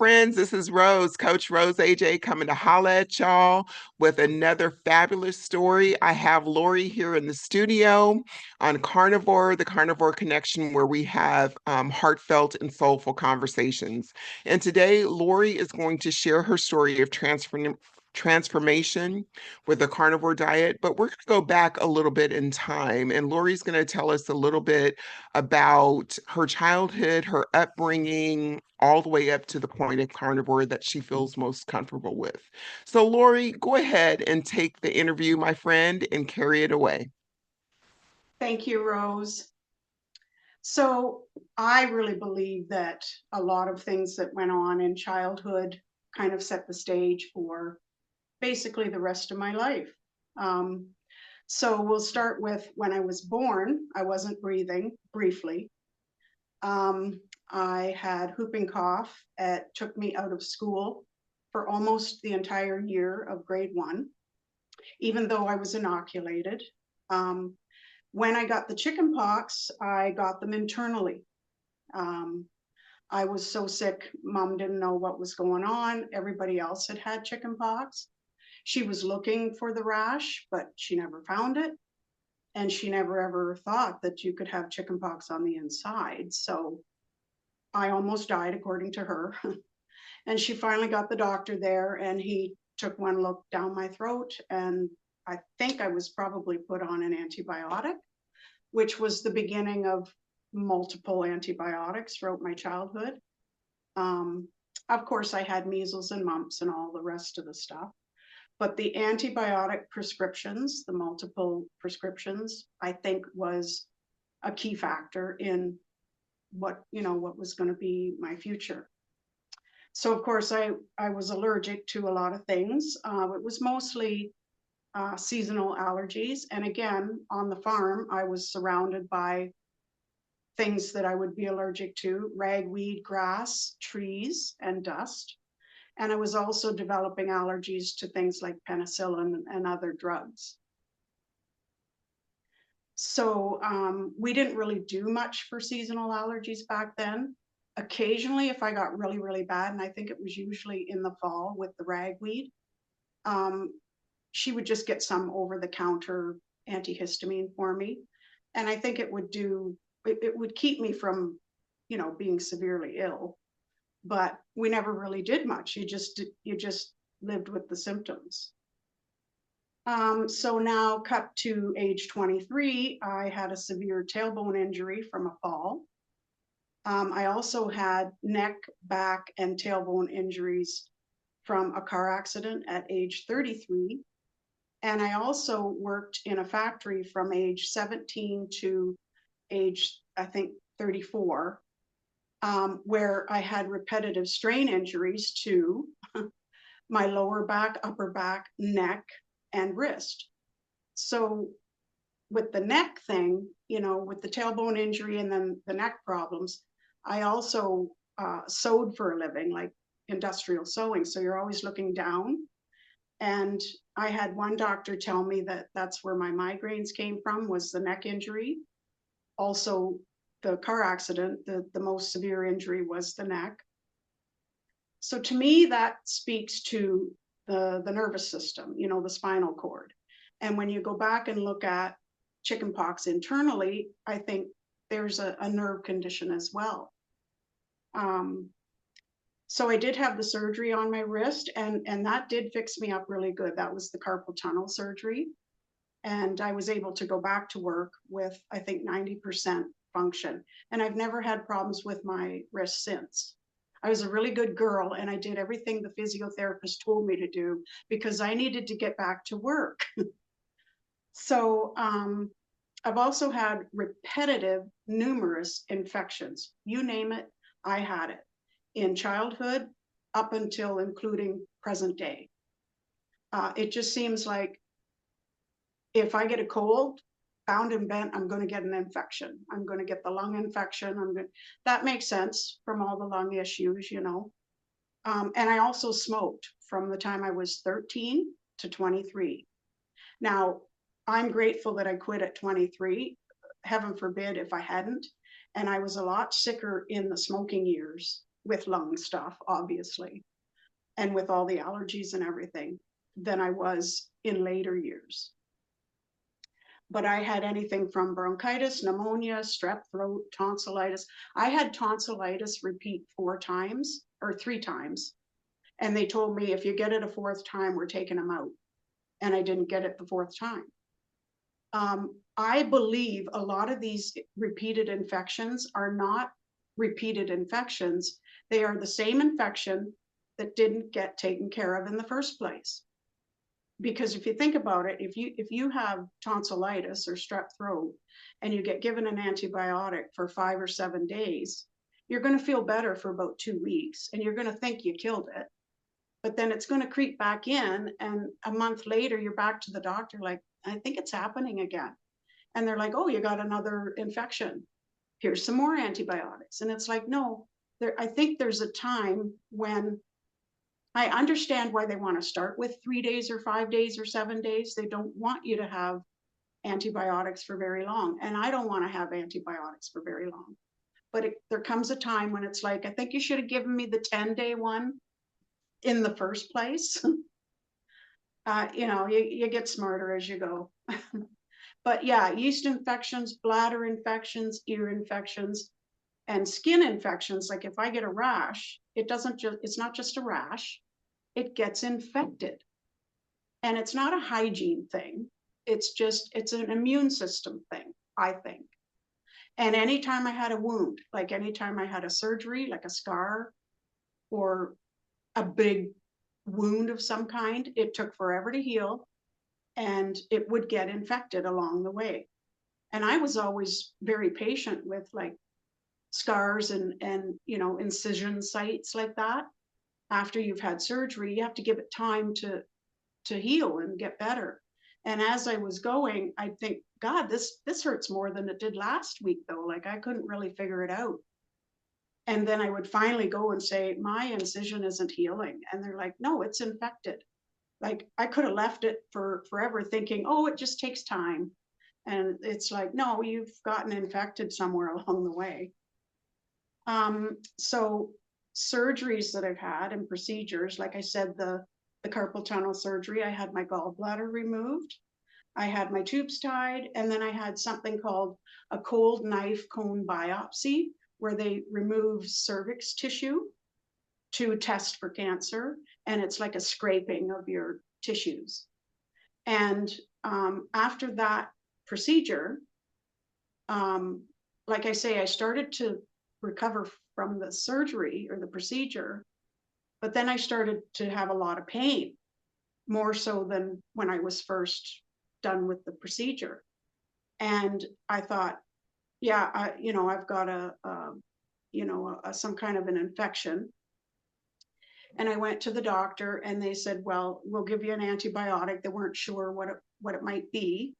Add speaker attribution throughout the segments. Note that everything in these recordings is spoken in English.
Speaker 1: friends. This is Rose, Coach Rose AJ, coming to holla at y'all with another fabulous story. I have Lori here in the studio on Carnivore, the Carnivore Connection, where we have heartfelt and soulful conversations. And today, Lori is going to share her story of transformation with the carnivore diet, but we're going to go back a little bit in time. And Lori's going to tell us a little bit about her childhood, her upbringing, all the way up to the point of carnivore that she feels most comfortable with. So, Lori, go ahead and take the interview, my friend, and carry it away.
Speaker 2: Thank you, Rose. So I really believe that a lot of things that went on in childhood kind of set the stage for basically the rest of my life. Um, so we'll start with when I was born. I wasn't breathing briefly. I had whooping cough. It took me out of school for almost the entire year of grade 1, even though I was inoculated. Um, when I got the chicken pox, I got them internally. Um, I was so sick, mom didn't know what was going on. Everybody else had had chicken pox. She was looking for the rash, but she never found it. And she never ever thought that you could have chicken pox on the inside. So I almost died, according to her. And she finally got the doctor there, and he took one look down my throat. And I think I was probably put on an antibiotic, which was the beginning of multiple antibiotics throughout my childhood. Um, of course, I had measles and mumps and all the rest of the stuff. But the antibiotic prescriptions, the multiple prescriptions, I think was a key factor in what was going to be my future. So of course I was allergic to a lot of things. It was mostly seasonal allergies. And again, on the farm, I was surrounded by things that I would be allergic to: ragweed, grass, trees, and dust. And I was also developing allergies to things like penicillin and other drugs. So we didn't really do much for seasonal allergies back then. Occasionally, if I got really, really bad, and I think it was usually in the fall with the ragweed, um, she would just get some over-the-counter antihistamine for me. And I think it would keep me from, being severely ill. But we never really did much. You just lived with the symptoms. So now cut to age 23, I had a severe tailbone injury from a fall. I also had neck, back, and tailbone injuries from a car accident at age 33. And I also worked in a factory from age 17 to age, I think, 34, where I had repetitive strain injuries to my lower back, upper back, neck, and wrist. So with the neck thing, with the tailbone injury and then the neck problems, I also sewed for a living, like industrial sewing. So you're always looking down. And I had one doctor tell me that that's where my migraines came from, was the neck injury. Also, the car accident, the most severe injury was the neck. So to me, that speaks to the nervous system, the spinal cord. And when you go back and look at chickenpox internally, I think there's a nerve condition as well. So I did have the surgery on my wrist, and that did fix me up really good. That was the carpal tunnel surgery. And I was able to go back to work with, I think, 90% function. And I've never had problems with my wrist since. I was a really good girl, and I did everything the physiotherapist told me to do because I needed to get back to work. So I've also had repetitive, numerous infections. You name it, I had it in childhood up until including present day. It just seems like if I get a cold, bound and bent, I'm going to get an infection. I'm going to get the lung infection. That makes sense from all the lung issues, And I also smoked from the time I was 13 to 23. Now, I'm grateful that I quit at 23. Heaven forbid if I hadn't. And I was a lot sicker in the smoking years with lung stuff, obviously, and with all the allergies and everything than I was in later years. But I had anything from bronchitis, pneumonia, strep throat, tonsillitis. I had tonsillitis repeat 4 times or 3 times. And they told me, if you get it a 4th time, we're taking them out. And I didn't get it the 4th time. I believe a lot of these repeated infections are not repeated infections. They are the same infection that didn't get taken care of in the first place. Because if you think about it, if you have tonsillitis or strep throat and you get given an antibiotic for 5 or 7 days, you're going to feel better for about 2 weeks and you're going to think you killed it. But then it's going to creep back in, and a month later you're back to the doctor like, I think it's happening again. And they're like, oh, you got another infection. Here's some more antibiotics. And it's like, no, I think there's a time when I understand why they want to start with 3 days or 5 days or 7 days. They don't want you to have antibiotics for very long. And I don't want to have antibiotics for very long. But there comes a time when it's like, I think you should have given me the 10-day one in the first place. You get smarter as you go. But yeah, yeast infections, bladder infections, ear infections, and skin infections. Like if I get a rash, it's not just a rash, it gets infected. And it's not a hygiene thing. It's an immune system thing, I think. And anytime I had a wound, like anytime I had a surgery, like a scar or a big wound of some kind, it took forever to heal and it would get infected along the way. And I was always very patient with like scars and incision sites like that. After you've had surgery, you have to give it time to heal and get better. And as I was going, I think, God, this hurts more than it did last week though. Like I couldn't really figure it out. And then I would finally go and say, my incision isn't healing. And they're like, no, it's infected. Like I could have left it for forever thinking, oh, it just takes time. And it's like, no, you've gotten infected somewhere along the way. So surgeries that I've had and procedures, like I said, the carpal tunnel surgery, I had my gallbladder removed. I had my tubes tied, and then I had something called a cold knife cone biopsy, where they remove cervix tissue to test for cancer. And it's like a scraping of your tissues. And after that procedure, like I say, I started to recover from the surgery or the procedure, but then I started to have a lot of pain, more so than when I was first done with the procedure. And I thought, yeah, I've got some kind of an infection. And I went to the doctor and they said, well, we'll give you an antibiotic. They weren't sure what it might be,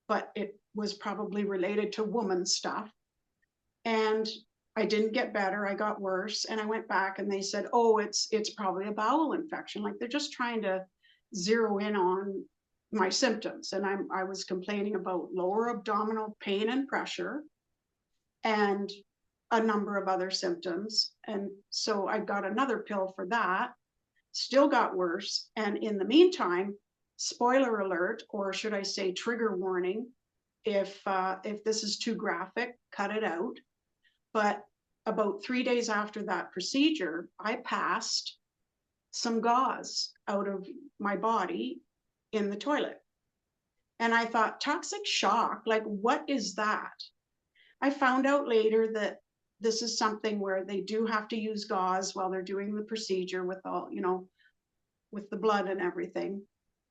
Speaker 2: but it was probably related to woman stuff. And I didn't get better. I got worse. And I went back and they said, oh, it's probably a bowel infection. Like they're just trying to zero in on my symptoms. And I was complaining about lower abdominal pain and pressure and a number of other symptoms. And so I got another pill for that, still got worse. And in the meantime, spoiler alert, or should I say trigger warning, if this is too graphic, cut it out. But about 3 days after that procedure, I passed some gauze out of my body in the toilet. And I thought, toxic shock, like what is that? I found out later that this is something where they do have to use gauze while they're doing the procedure with all, with the blood and everything.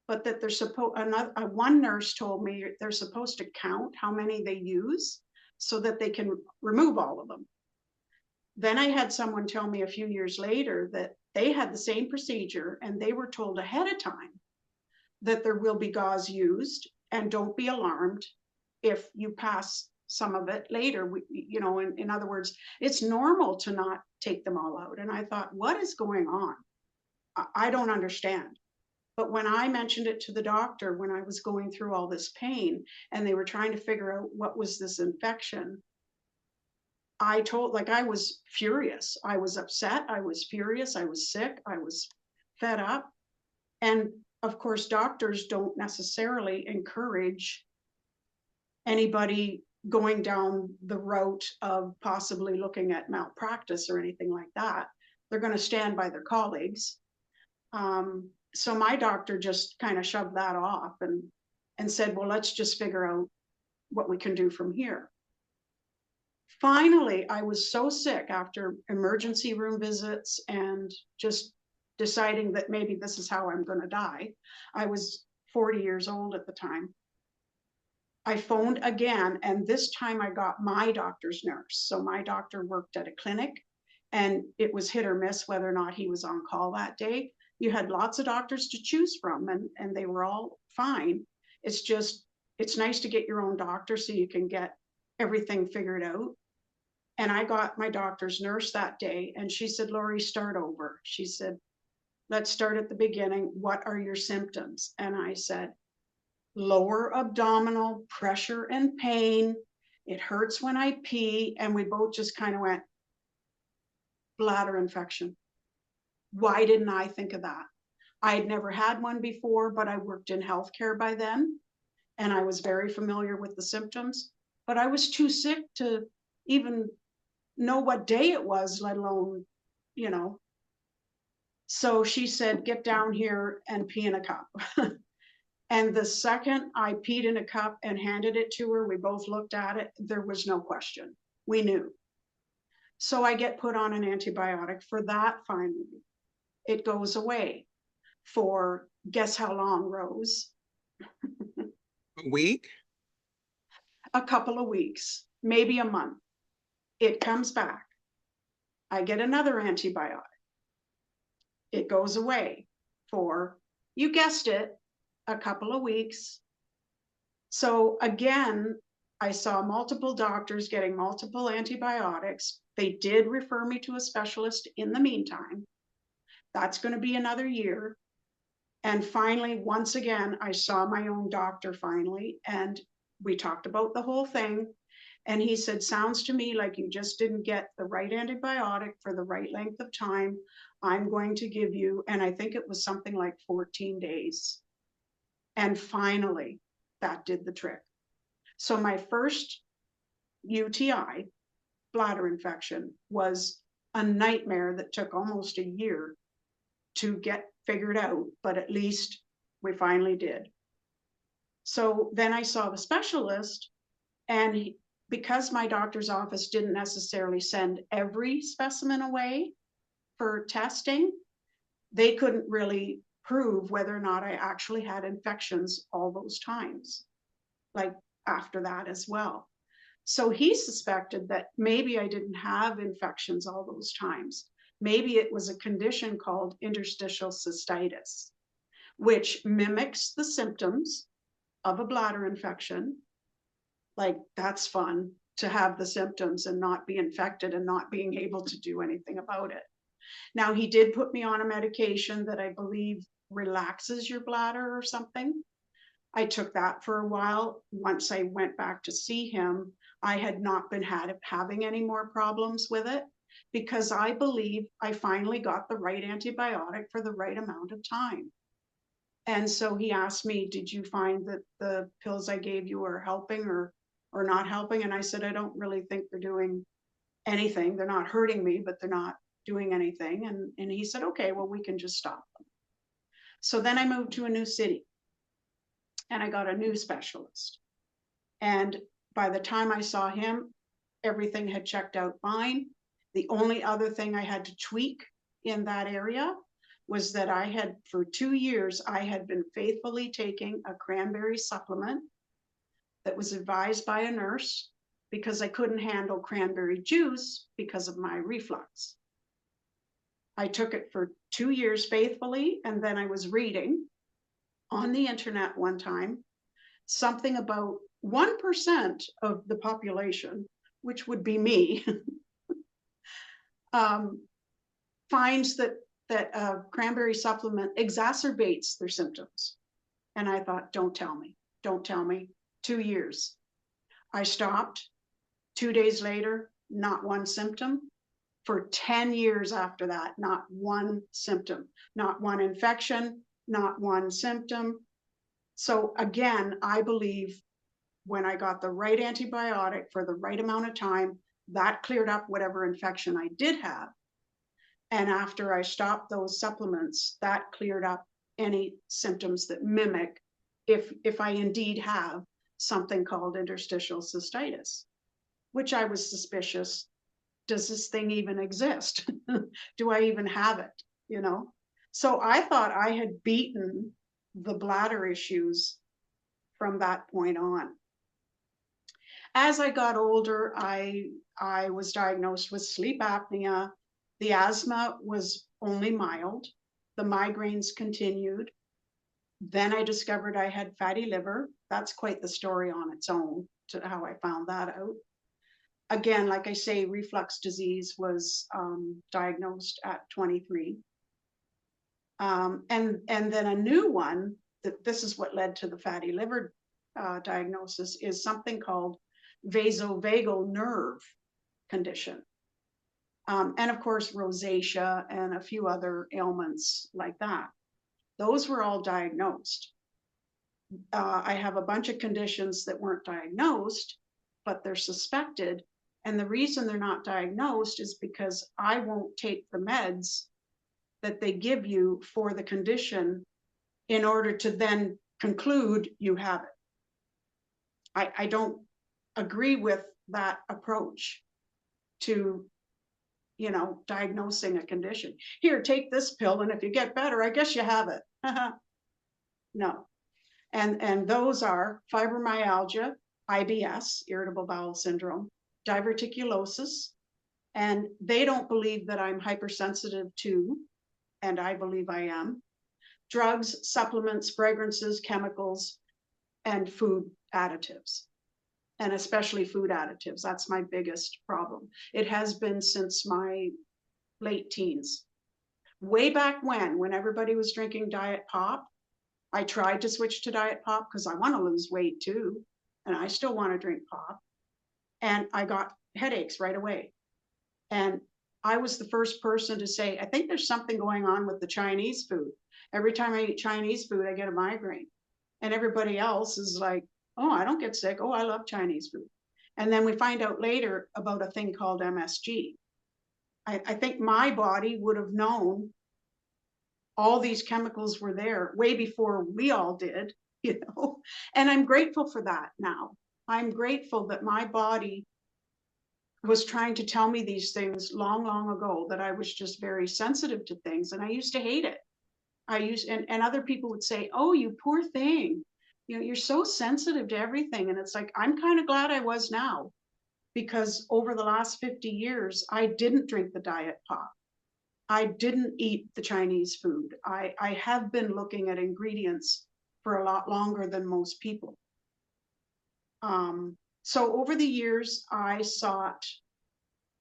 Speaker 2: But that they're one nurse told me they're supposed to count how many they use so that they can remove all of them. Then I had someone tell me a few years later that they had the same procedure and they were told ahead of time that there will be gauze used and don't be alarmed if you pass some of it later. In other words, it's normal to not take them all out. And I thought, what is going on? I don't understand. But when I mentioned it to the doctor, when I was going through all this pain and they were trying to figure out what was this infection, I was furious. I was upset. I was furious. I was sick. I was fed up. And of course, doctors don't necessarily encourage anybody going down the route of possibly looking at malpractice or anything like that. They're going to stand by their colleagues. So my doctor just kind of shoved that off and said, well, let's just figure out what we can do from here. Finally, I was so sick after emergency room visits and just deciding that maybe this is how I'm going to die. I was 40 years old at the time. I phoned again, and this time I got my doctor's nurse. So my doctor worked at a clinic, and it was hit or miss whether or not he was on call that day. You had lots of doctors to choose from, and they were all fine. It's just, it's nice to get your own doctor so you can get everything figured out. And I got my doctor's nurse that day, and she said, Lori, start over. She said, let's start at the beginning. What are your symptoms? And I said, lower abdominal pressure and pain. It hurts when I pee. And we both just kind of went, bladder infection. Why didn't I think of that? I had never had one before, but I worked in healthcare by then, and I was very familiar with the symptoms, but I was too sick to even know what day it was, let alone, you know. So she said, get down here and pee in a cup. And the second I peed in a cup and handed it to her, we both looked at it. There was no question. We knew. So I get put on an antibiotic for that finally. It goes away for guess how long, Rose?
Speaker 1: A week?
Speaker 2: A couple of weeks, maybe a month. It comes back. I get another antibiotic. It goes away for, you guessed it, a couple of weeks. So again, I saw multiple doctors getting multiple antibiotics. They did refer me to a specialist in the meantime. That's going to be another year. And finally, once again, I saw my own doctor finally, and we talked about the whole thing. And he said, sounds to me like you just didn't get the right antibiotic for the right length of time. I'm going to give you, and I think it was something like 14 days. And finally, that did the trick. So my first UTI, bladder infection, was a nightmare that took almost a year to get figured out, but at least we finally did. So then I saw the specialist, and because my doctor's office didn't necessarily send every specimen away for testing, they couldn't really prove whether or not I actually had infections all those times, like after that as well. So he suspected that maybe I didn't have infections all those times. Maybe it was a condition called interstitial cystitis, which mimics the symptoms of a bladder infection. Like, that's fun to have the symptoms and not be infected and not being able to do anything about it. Now, he did put me on a medication that I believe relaxes your bladder or something. I took that for a while. Once I went back to see him, I had not been having any more problems with it, because I believe I finally got the right antibiotic for the right amount of time. And so he asked me, did you find that the pills I gave you are helping or not helping? And I said, I don't really think they're doing anything. They're not hurting me, but they're not doing anything. And he said, okay, well, we can just stop them. So then I moved to a new city, and I got a new specialist. And by the time I saw him, everything had checked out fine. The only other thing I had to tweak in that area was that I had, for 2 years, I had been faithfully taking a cranberry supplement that was advised by a nurse, because I couldn't handle cranberry juice because of my reflux. I took it for 2 years faithfully, and then I was reading on the internet one time something about 1% of the population, which would be me, finds that a cranberry supplement exacerbates their symptoms. And I thought, don't tell me, don't tell me. 2 years. I stopped. 2 days later, not one symptom. For 10 years after that, not one symptom, not one infection, not one symptom. So again, I believe when I got the right antibiotic for the right amount of time, that cleared up whatever infection I did have. And after I stopped those supplements, that cleared up any symptoms that mimic if I indeed have something called interstitial cystitis, which I was suspicious. Does this thing even exist? Do I even have it? You know? So I thought I had beaten the bladder issues from that point on. As I got older, I was diagnosed with sleep apnea. The asthma was only mild. The migraines continued. Then I discovered I had fatty liver. That's quite the story on its own, to how I found that out. Again, like I say, reflux disease was diagnosed at 23. And then a new one, this is what led to the fatty liver diagnosis, is something called vasovagal nerve condition. And of course, rosacea and a few other ailments like that. Those were all diagnosed. I have a bunch of conditions that weren't diagnosed, but they're suspected. And the reason they're not diagnosed is because I won't take the meds that they give you for the condition in order to then conclude you have it. I don't agree with that approach to, you know, diagnosing a condition. Here, take this pill, and if you get better, I guess you have it. No. And those are fibromyalgia, IBS, irritable bowel syndrome, diverticulosis, and they don't believe that I'm hypersensitive to, and I believe I am, drugs, supplements, fragrances, chemicals, and food additives, and especially food additives. That's my biggest problem. It has been since my late teens. Way back when everybody was drinking Diet Pop, I tried to switch to Diet Pop because I want to lose weight too, and I still want to drink pop. And I got headaches right away. And I was the first person to say, I think there's something going on with the Chinese food. Every time I eat Chinese food, I get a migraine. And everybody else is like, oh, I don't get sick. Oh, I love Chinese food. And then we find out later about a thing called MSG. I think my body would have known all these chemicals were there way before we all did, you know, and I'm grateful for that now. I'm grateful that my body was trying to tell me these things long, long ago, that I was just very sensitive to things. And I used to hate it. And other people would say, oh, you poor thing. You know, you're so sensitive to everything. And it's like, I'm kind of glad I was now, because over the last 50 years, I didn't drink the Diet Pop. I didn't eat the Chinese food. I have been looking at ingredients for a lot longer than most people. So over the years, I sought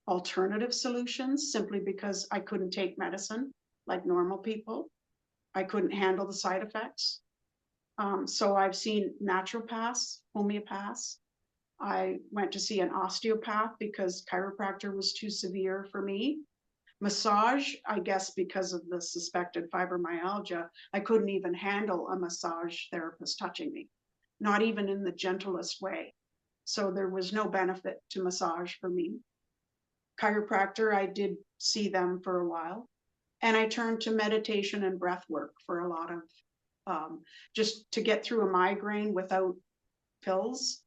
Speaker 2: alternative solutions simply because I couldn't take medicine like normal people. I couldn't handle the side effects. So I've seen naturopaths, homeopaths. I went to see an osteopath because chiropractor was too severe for me. Massage, I guess because of the suspected fibromyalgia, I couldn't even handle a massage therapist touching me, not even in the gentlest way. So there was no benefit to massage for me. Chiropractor, I did see them for a while. And I turned to meditation and breath work for a lot of, just to get through a migraine without pills.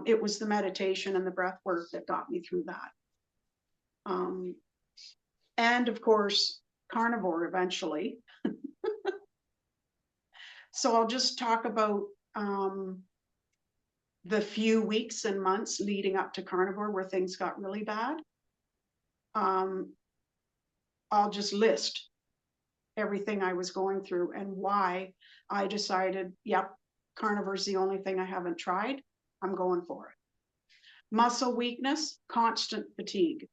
Speaker 2: It was the meditation and the breath work that got me through that. And of course, carnivore eventually. So I'll just talk about the few weeks and months leading up to carnivore where things got really bad. I'll just list everything I was going through and why I decided, yep, carnivore is the only thing I haven't tried. I'm going for it. Muscle weakness, constant fatigue,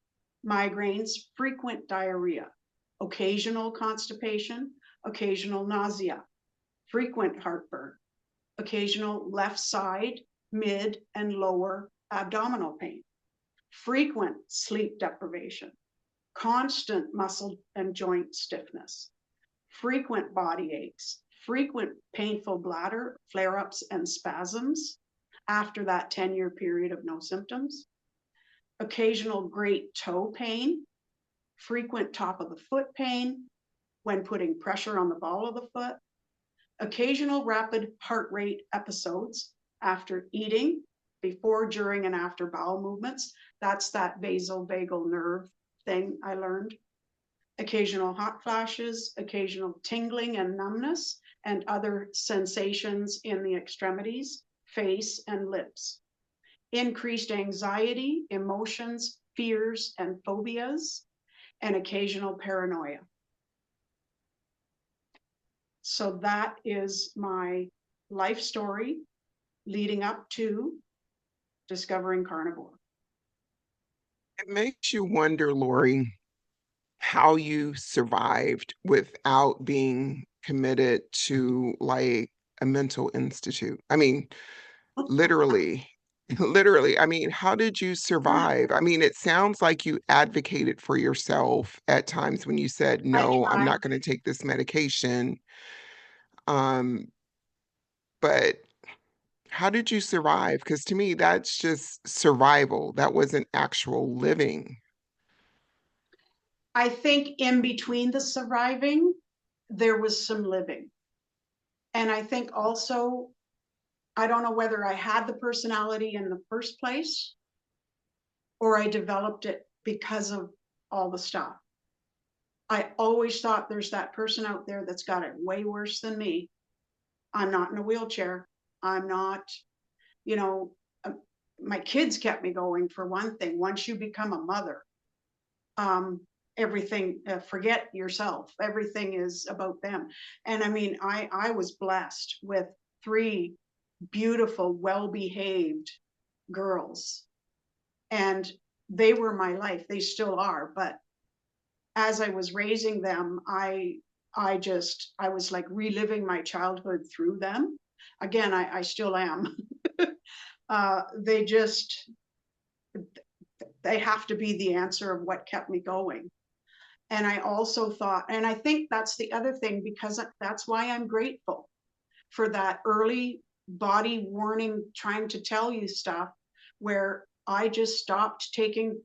Speaker 2: migraines, frequent diarrhea, occasional constipation, occasional nausea, frequent heartburn, occasional left side, mid, and lower abdominal pain, frequent sleep deprivation, constant muscle and joint stiffness, frequent body aches, frequent painful bladder flare-ups and spasms after that 10-year period of no symptoms, occasional great toe pain, frequent top of the foot pain when putting pressure on the ball of the foot, occasional rapid heart rate episodes after eating, before, during, and after bowel movements. That's that vasovagal nerve thing I learned. Occasional hot flashes, occasional tingling and numbness, and other sensations in the extremities, face, and lips. Increased anxiety, emotions, fears, and phobias, and occasional paranoia. So that is my life story leading up to discovering carnivore.
Speaker 1: It makes you wonder, Lori, how you survived without being committed to like a mental institute. I mean, literally, literally. I mean, how did you survive? I mean, it sounds like you advocated for yourself at times when you said,
Speaker 2: I
Speaker 1: no, I'm
Speaker 2: tried.
Speaker 1: not going to take this medication. Um, but how did you survive? Because to me, that's just survival. That wasn't actual living.
Speaker 2: I think in between the surviving, there was some living. And I think also, I don't know whether I had the personality in the first place or I developed it because of all the stuff. I always thought there's that person out there that's got it way worse than me. I'm not in a wheelchair. I'm not, you know, my kids kept me going for one thing. Once you become a mother, um, everything, forget yourself. Everything is about them. And I mean, I was blessed with 3 beautiful, well-behaved girls, and they were my life. They still are. But as I was raising them, I was like reliving my childhood through them. Again, I still am. They just, they have to be the answer of what kept me going. And I also thought, and I think that's the other thing, because that's why I'm grateful for that early body warning, trying to tell you stuff, where I just stopped taking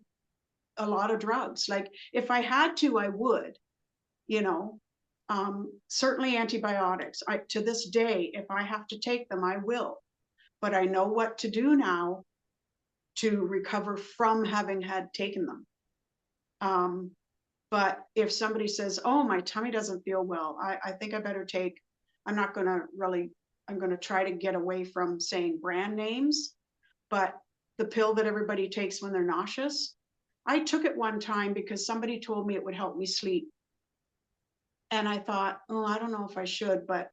Speaker 2: a lot of drugs. Like if I had to, I would, you know, certainly antibiotics. To this day, if I have to take them, I will. But I know what to do now to recover from having had taken them. But if somebody says, oh, my tummy doesn't feel well, I think I better take, I'm not going to really, I'm going to try to get away from saying brand names, but the pill that everybody takes when they're nauseous, I took it one time because somebody told me it would help me sleep. And I thought, oh, I don't know if I should, but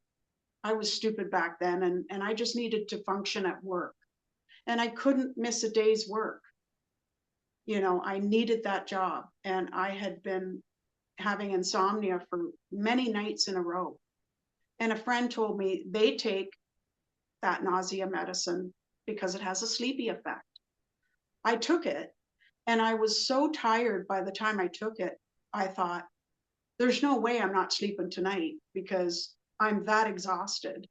Speaker 2: I was stupid back then, and I just needed to function at work. And I couldn't miss a day's work. You know, I needed that job, and I had been having insomnia for many nights in a row. And a friend told me they take that nausea medicine because it has a sleepy effect. I took it, and I was so tired by the time I took it, I thought, there's no way I'm not sleeping tonight because I'm that exhausted.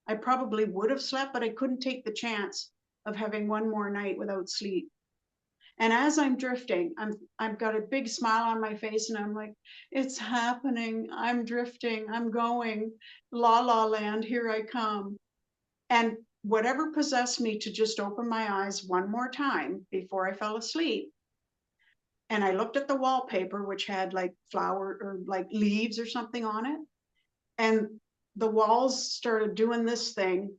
Speaker 2: I probably would have slept, but I couldn't take the chance of having one more night without sleep. And as I'm drifting, I've got a big smile on my face, and I'm like, it's happening. I'm drifting. I'm going. La la land, here I come. And whatever possessed me to just open my eyes one more time before I fell asleep. And I looked at the wallpaper, which had like flower or like leaves or something on it. And the walls started doing this thing,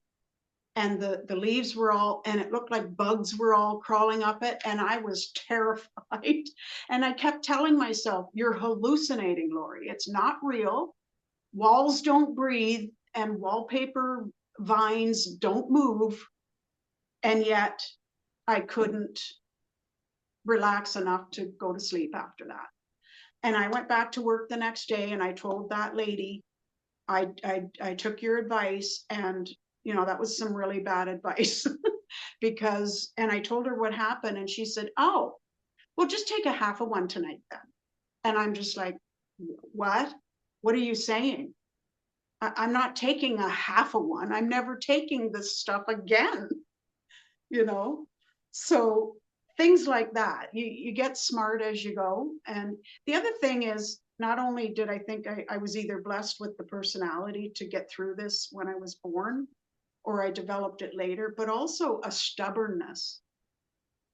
Speaker 2: and the leaves were all, and it looked like bugs were all crawling up it, and I was terrified. And I kept telling myself, you're hallucinating, Lori. It's not real. Walls don't breathe, and wallpaper vines don't move. And yet I couldn't relax enough to go to sleep after that. And I went back to work the next day, and I told that lady, I took your advice, and you know, that was some really bad advice. Because, and I told her what happened, and she said, oh, well, just take a half of one tonight then. And I'm just like, what? What are you saying? I'm not taking a half of one. I'm never taking this stuff again, you know? So things like that, you get smart as you go. And the other thing is, not only did I think I was either blessed with the personality to get through this when I was born, or I developed it later, but also a stubbornness.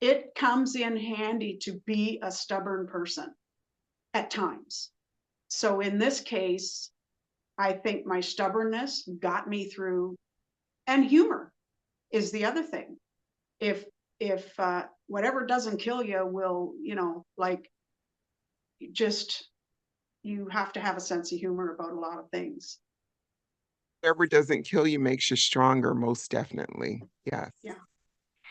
Speaker 2: It comes in handy to be a stubborn person at times. So in this case, I think my stubbornness got me through, and humor is the other thing. If whatever doesn't kill you will, like, just, you have to have a sense of humor about a lot of things.
Speaker 1: Whatever doesn't kill you makes you stronger, most definitely. Yes.
Speaker 2: Yeah,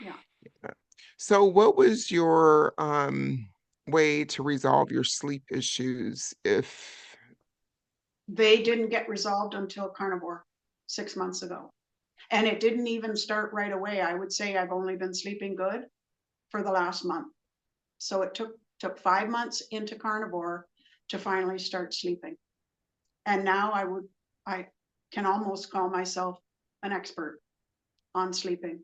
Speaker 2: yeah.
Speaker 1: Yeah. So what was your way to resolve your sleep issues if
Speaker 2: They didn't get resolved until carnivore 6 months ago. And it didn't even start right away. I would say I've only been sleeping good for the last month. So it took 5 months into carnivore to finally start sleeping. And now I can almost call myself an expert on sleeping.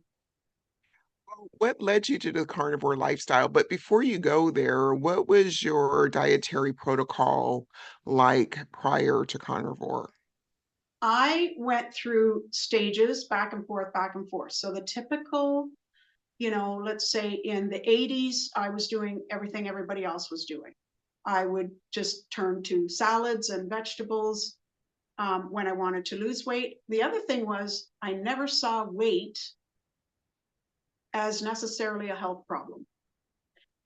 Speaker 1: what led you to the carnivore lifestyle? But before you go there, what was your dietary protocol like prior to carnivore?
Speaker 2: I went through stages back and forth, back and forth. So the typical, let's say in the 80s, I was doing everything everybody else was doing. I would just turn to salads and vegetables when I wanted to lose weight. The other thing was I never saw weight as necessarily a health problem.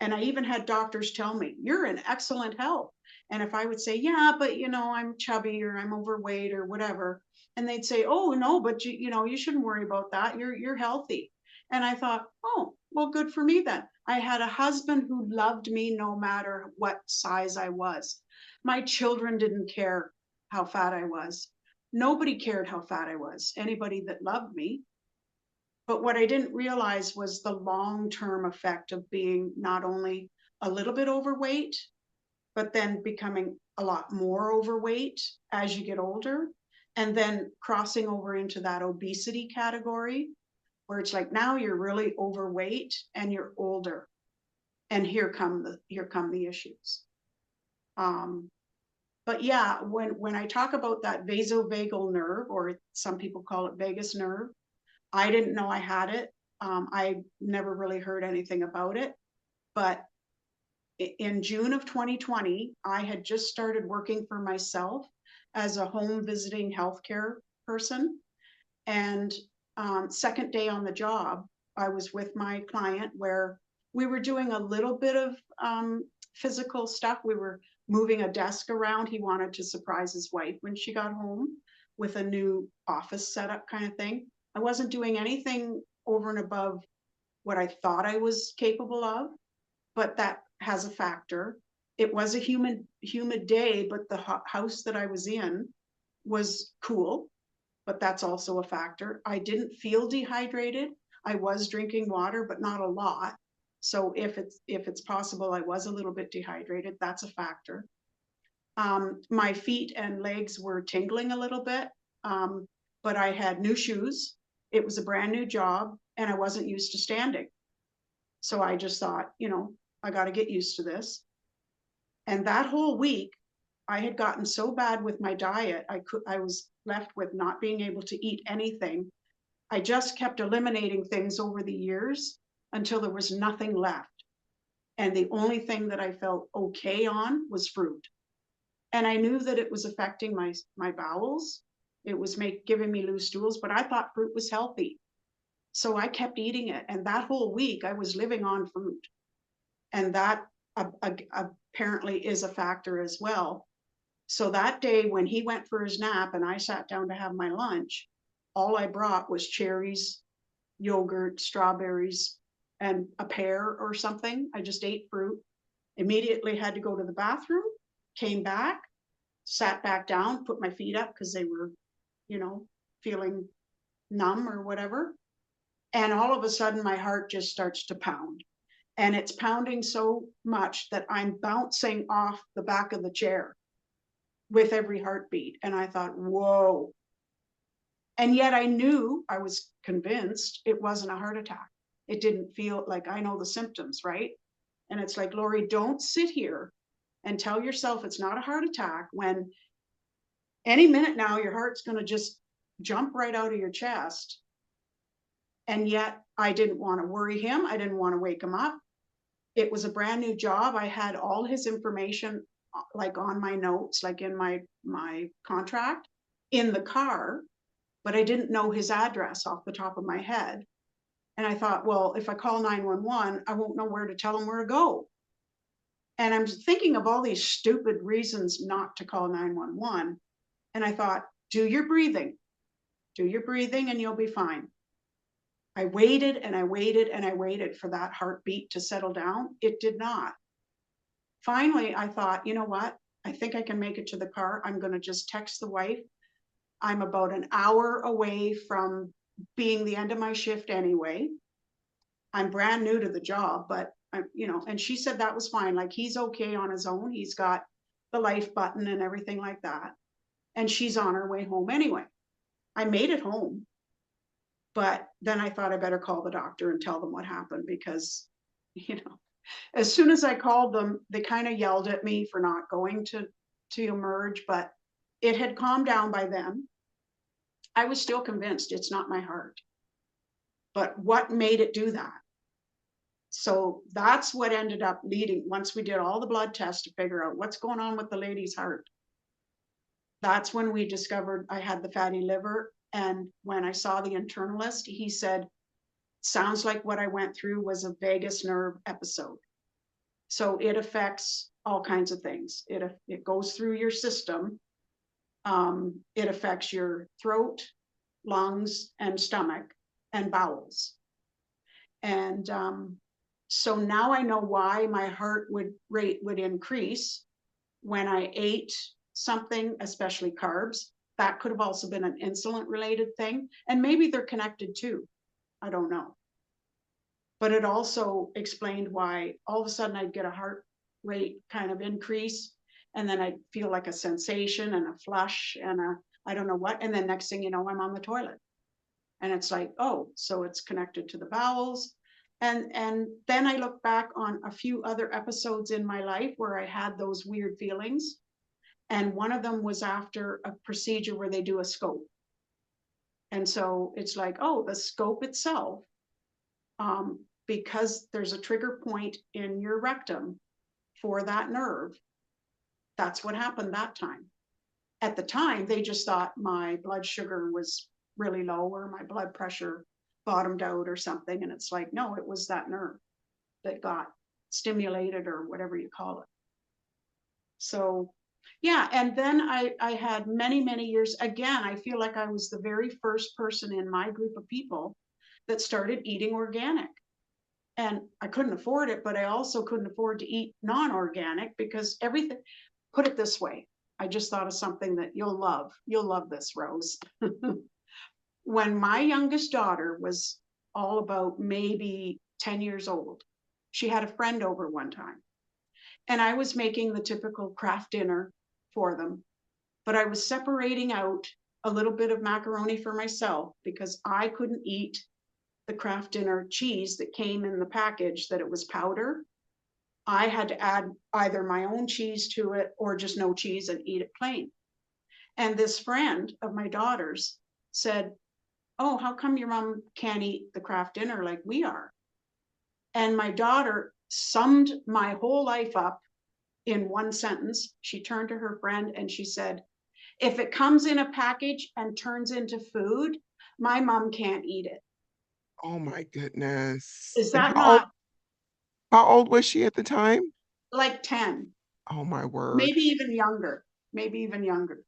Speaker 2: And I even had doctors tell me, you're in excellent health. And if I would say, yeah, but I'm chubby or I'm overweight or whatever, and they'd say, oh no, but you shouldn't worry about that. You're healthy. And I thought, oh, well, good for me then. I had a husband who loved me no matter what size I was. My children didn't care how fat I was. Nobody cared how fat I was, anybody that loved me. But what I didn't realize was the long-term effect of being not only a little bit overweight, but then becoming a lot more overweight as you get older, and then crossing over into that obesity category, where it's like now you're really overweight and you're older, and here come the issues. But yeah, when I talk about that vasovagal nerve, or some people call it vagus nerve, I didn't know I had it. I never really heard anything about it. But in June of 2020, I had just started working for myself as a home visiting healthcare person. And second day on the job, I was with my client where we were doing a little bit of physical stuff. We were moving a desk around. He wanted to surprise his wife when she got home with a new office setup kind of thing. I wasn't doing anything over and above what I thought I was capable of, but that has a factor. It was a humid day, but the house that I was in was cool, but that's also a factor. I didn't feel dehydrated. I was drinking water, but not a lot. So if it's possible, I was a little bit dehydrated. That's a factor. My feet and legs were tingling a little bit, but I had new shoes. It was a brand new job, and I wasn't used to standing. So I just thought, I got to get used to this. And that whole week, I had gotten so bad with my diet, I was left with not being able to eat anything. I just kept eliminating things over the years until there was nothing left. And the only thing that I felt okay on was fruit. And I knew that it was affecting my bowels. It was giving me loose stools, but I thought fruit was healthy. So I kept eating it. And that whole week I was living on fruit. And that apparently is a factor as well. So that day when he went for his nap and I sat down to have my lunch, all I brought was cherries, yogurt, strawberries, and a pear or something. I just ate fruit, immediately had to go to the bathroom, came back, sat back down, put my feet up because they were, feeling numb or whatever. And all of a sudden my heart just starts to pound. and it's pounding so much that I'm bouncing off the back of the chair with every heartbeat. And I thought, whoa. And yet I knew, I was convinced it wasn't a heart attack. It didn't feel like, I know the symptoms, right? And it's like, Lori, don't sit here and tell yourself it's not a heart attack when any minute now your heart's going to just jump right out of your chest. And yet I didn't want to worry him. I didn't want to wake him up. It was a brand new job. I had all his information like on my notes, like in my contract in the car, but I didn't know his address off the top of my head. And I thought, well, if I call 911, I won't know where to tell him where to go. And I'm thinking of all these stupid reasons not to call 911. And I thought, do your breathing and you'll be fine. I waited and I waited and I waited for that heartbeat to settle down. It did not. Finally, I thought, you know what? I think I can make it to the car. I'm going to just text the wife. I'm about an hour away from being the end of my shift anyway. I'm brand new to the job, but and she said that was fine. Like, he's okay on his own. He's got the life button and everything like that. And she's on her way home anyway. I made it home. But then I thought I better call the doctor and tell them what happened, because, as soon as I called them, they kind of yelled at me for not going to emerge, but it had calmed down by then. I was still convinced it's not my heart. But what made it do that? So that's what ended up leading, once we did all the blood tests to figure out what's going on with the lady's heart. That's when we discovered I had the fatty liver. And when I saw the internalist, he said, sounds like what I went through was a vagus nerve episode. So it affects all kinds of things. It goes through your system. It affects your throat, lungs, and stomach, and bowels. And so now I know why my heart rate would increase when I ate something, especially carbs. That could have also been an insulin related thing. And maybe they're connected too. I don't know. But it also explained why all of a sudden I'd get a heart rate kind of increase. And then I'd feel like a sensation and a flush and I don't know what. And then next thing you know, I'm on the toilet. And it's like, oh, so it's connected to the bowels. And then I look back on a few other episodes in my life where I had those weird feelings. And one of them was after a procedure where they do a scope. And so it's like, oh, the scope itself, because there's a trigger point in your rectum for that nerve. That's what happened that time. At the time, they just thought my blood sugar was really low or my blood pressure bottomed out or something. And it's like, no, it was that nerve that got stimulated or whatever you call it. So yeah, and then I had many, many years. Again, I feel like I was the very first person in my group of people that started eating organic. And I couldn't afford it, but I also couldn't afford to eat non-organic because everything, put it this way, I just thought of something that you'll love. You'll love this, Rose. When my youngest daughter was all about maybe 10 years old, she had a friend over one time. And I was making the typical craft dinner for them, but I was separating out a little bit of macaroni for myself because I couldn't eat the craft dinner cheese that came in the package, that it was powder. I had to add either my own cheese to it or just no cheese and eat it plain. And this friend of my daughter's said, oh, how come your mom can't eat the craft dinner like we are? And my daughter summed my whole life up in one sentence. She turned to her friend and she said, if it comes in a package and turns into food, my mom can't eat it.
Speaker 1: Oh my goodness.
Speaker 2: Is
Speaker 1: And
Speaker 2: that not
Speaker 1: how old was she at the time?
Speaker 2: like 10?
Speaker 1: Oh my word.
Speaker 2: Maybe even younger, maybe even younger.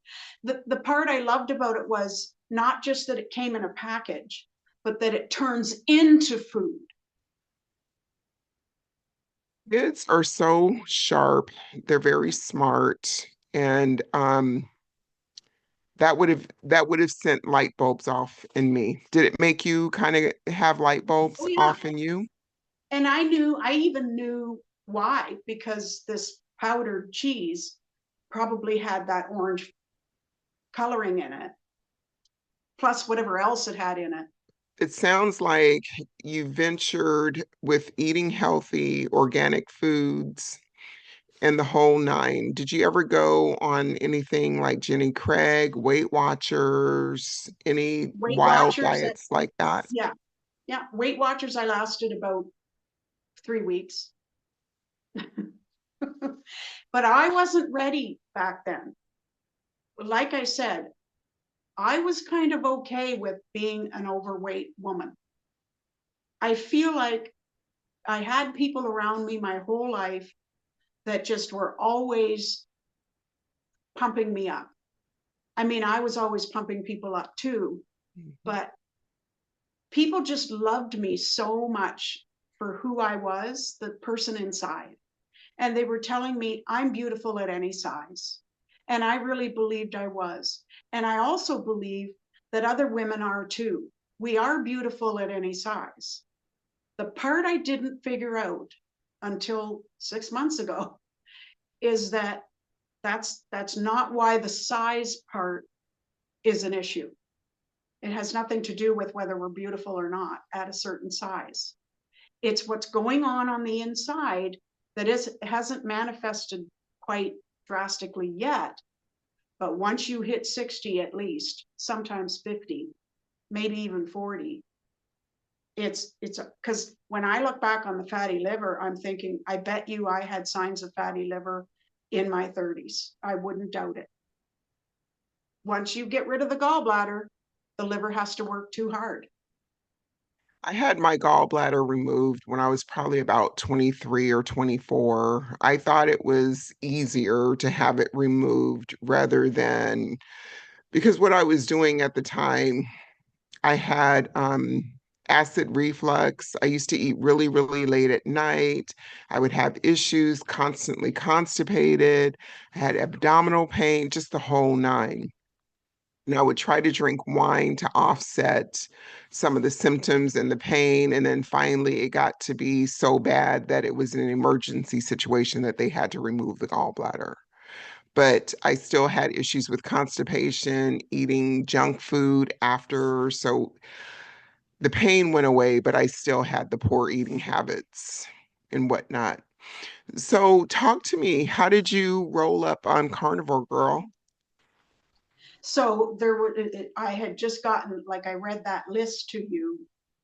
Speaker 2: The part I loved about it was not just that it came in a package, but that it turns into food.
Speaker 1: Kids are so sharp. They're very smart. And that would have sent light bulbs off in me. Did it make you kind of have light
Speaker 2: Oh
Speaker 1: bulbs
Speaker 2: yeah.
Speaker 1: off in you?
Speaker 2: And I even knew why, because this powdered cheese probably had that orange coloring in it, plus whatever else it had in it.
Speaker 1: It sounds like you ventured with eating healthy, organic foods and the whole nine. Did you ever go on anything like Jenny Craig, Weight Watchers, any
Speaker 2: Weight
Speaker 1: wild
Speaker 2: Watchers,
Speaker 1: diets like that?
Speaker 2: yeah, yeah. Weight Watchers, I lasted about 3 weeks. But I wasn't ready back then. Like I said, I was kind of okay with being an overweight woman. I feel like I had people around me my whole life that just were always pumping me up. I mean, I was always pumping people up too,
Speaker 1: Mhm.
Speaker 2: but people just loved me so much for who I was, the person inside. And they were telling me I'm beautiful at any size. And I really believed I was. And I also believe that other women are too. We are beautiful at any size. The part I didn't figure out until 6 months ago is that that's not why the size part is an issue. It has nothing to do with whether we're beautiful or not at a certain size. It's what's going on the inside that hasn't manifested quite drastically yet. But once you hit 60, at least, sometimes 50, maybe even 40, it's because when I look back on the fatty liver, I'm thinking, I bet you I had signs of fatty liver in my 30s. I wouldn't doubt it. Once you get rid of the gallbladder, the liver has to work too hard.
Speaker 1: I had my gallbladder removed when I was probably about 23 or 24. I thought it was easier to have it removed rather than because what I was doing at the time, I had acid reflux. I used to eat really, really late at night. I would have issues, constantly constipated. I had abdominal pain, just the whole nine. And I would try to drink wine to offset some of the symptoms and the pain. And then finally, it got to be so bad that it was an emergency situation that they had to remove the gallbladder. But I still had issues with constipation, eating junk food after. So the pain went away, but I still had the poor eating habits and whatnot. So, talk to me. How did you roll up on Carnivore Girl?
Speaker 2: So there were, I had just gotten, like I read that list to you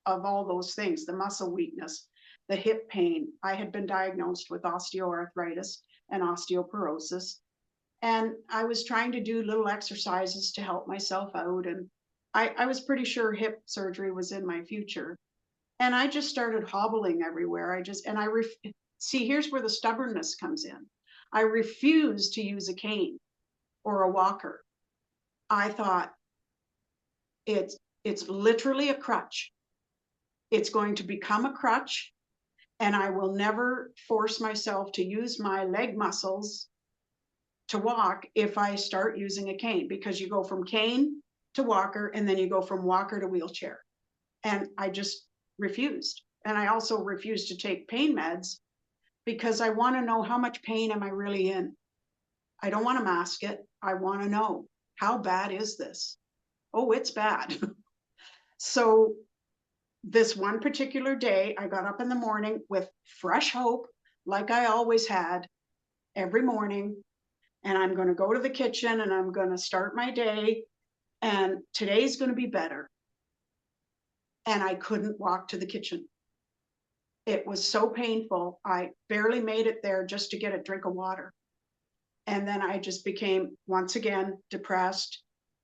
Speaker 2: of all those things, the muscle weakness, the hip pain. I had been diagnosed with osteoarthritis and osteoporosis. And I was trying to do little exercises to help myself out. And I was pretty sure hip surgery was in my future. And I just started hobbling everywhere. See, here's where the stubbornness comes in. I refused to use a cane or a walker. I thought, it's it's literally a crutch. It's going to become a crutch, and I will never force myself to use my leg muscles to walk if I start using a cane, because you go from cane to walker and then you go from walker to wheelchair. And I just refused. And I also refused to take pain meds because I want to know, how much pain am I really in? I don't want to mask it. I want to know, how bad is this? Oh, it's bad. So this one particular day, I got up in the morning with fresh hope, like I always had every morning. And I'm going to go to the kitchen and I'm going to start my day. And today's going to be better. And I couldn't walk to the kitchen. It was so painful. I barely made it there just to get a drink of water. And then I just became once again depressed,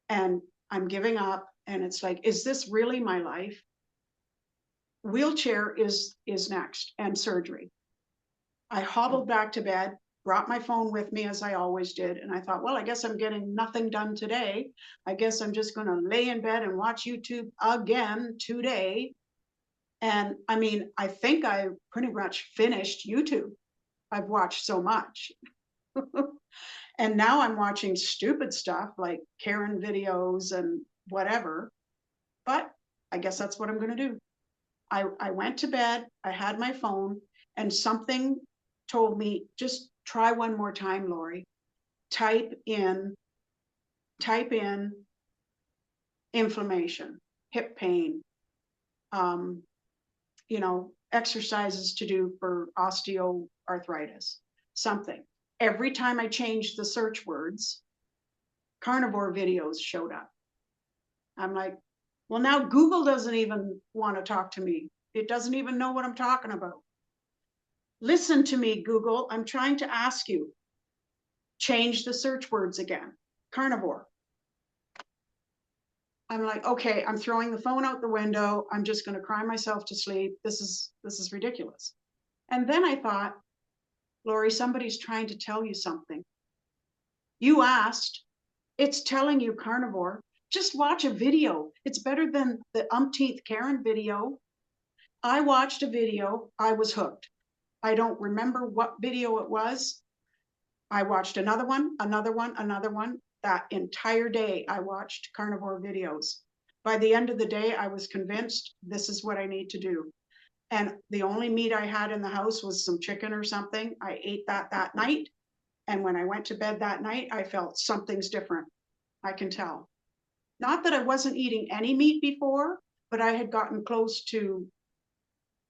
Speaker 2: and I'm giving up. And it's like, is this really my life? Wheelchair is next, and surgery. I hobbled back to bed, brought my phone with me as I always did. And I thought, well, I guess I'm getting nothing done today. I guess I'm just going to lay in bed and watch YouTube again today. And I mean, I think I pretty much finished YouTube. I've watched so much. And now I'm watching stupid stuff like Karen videos and whatever. But I guess that's what I'm going to do. I went to bed, I had my phone, and something told me, just try one more time, Lori. Type in inflammation, hip pain, um, exercises to do for osteoarthritis, something. Every time I changed the search words, carnivore videos showed up. I'm like, well, now Google doesn't even want to talk to me. It doesn't even know what I'm talking about. Listen to me, Google. I'm trying to ask you. Change the search words again. Carnivore. I'm like, okay, I'm throwing the phone out the window. I'm just going to cry myself to sleep. This is ridiculous. And then I thought, Lori, somebody's trying to tell you something. You asked, it's telling you carnivore. Just watch a video. It's better than the umpteenth Karen video. I watched a video. I was hooked. I don't remember what video it was. I watched another one, another one, another one. That entire day, I watched carnivore videos. By the end of the day, I was convinced this is what I need to do. And the only meat I had in the house was some chicken or something. I ate that night. And when I went to bed that night, I felt something's different. I can tell. Not that I wasn't eating any meat before, but I had gotten close to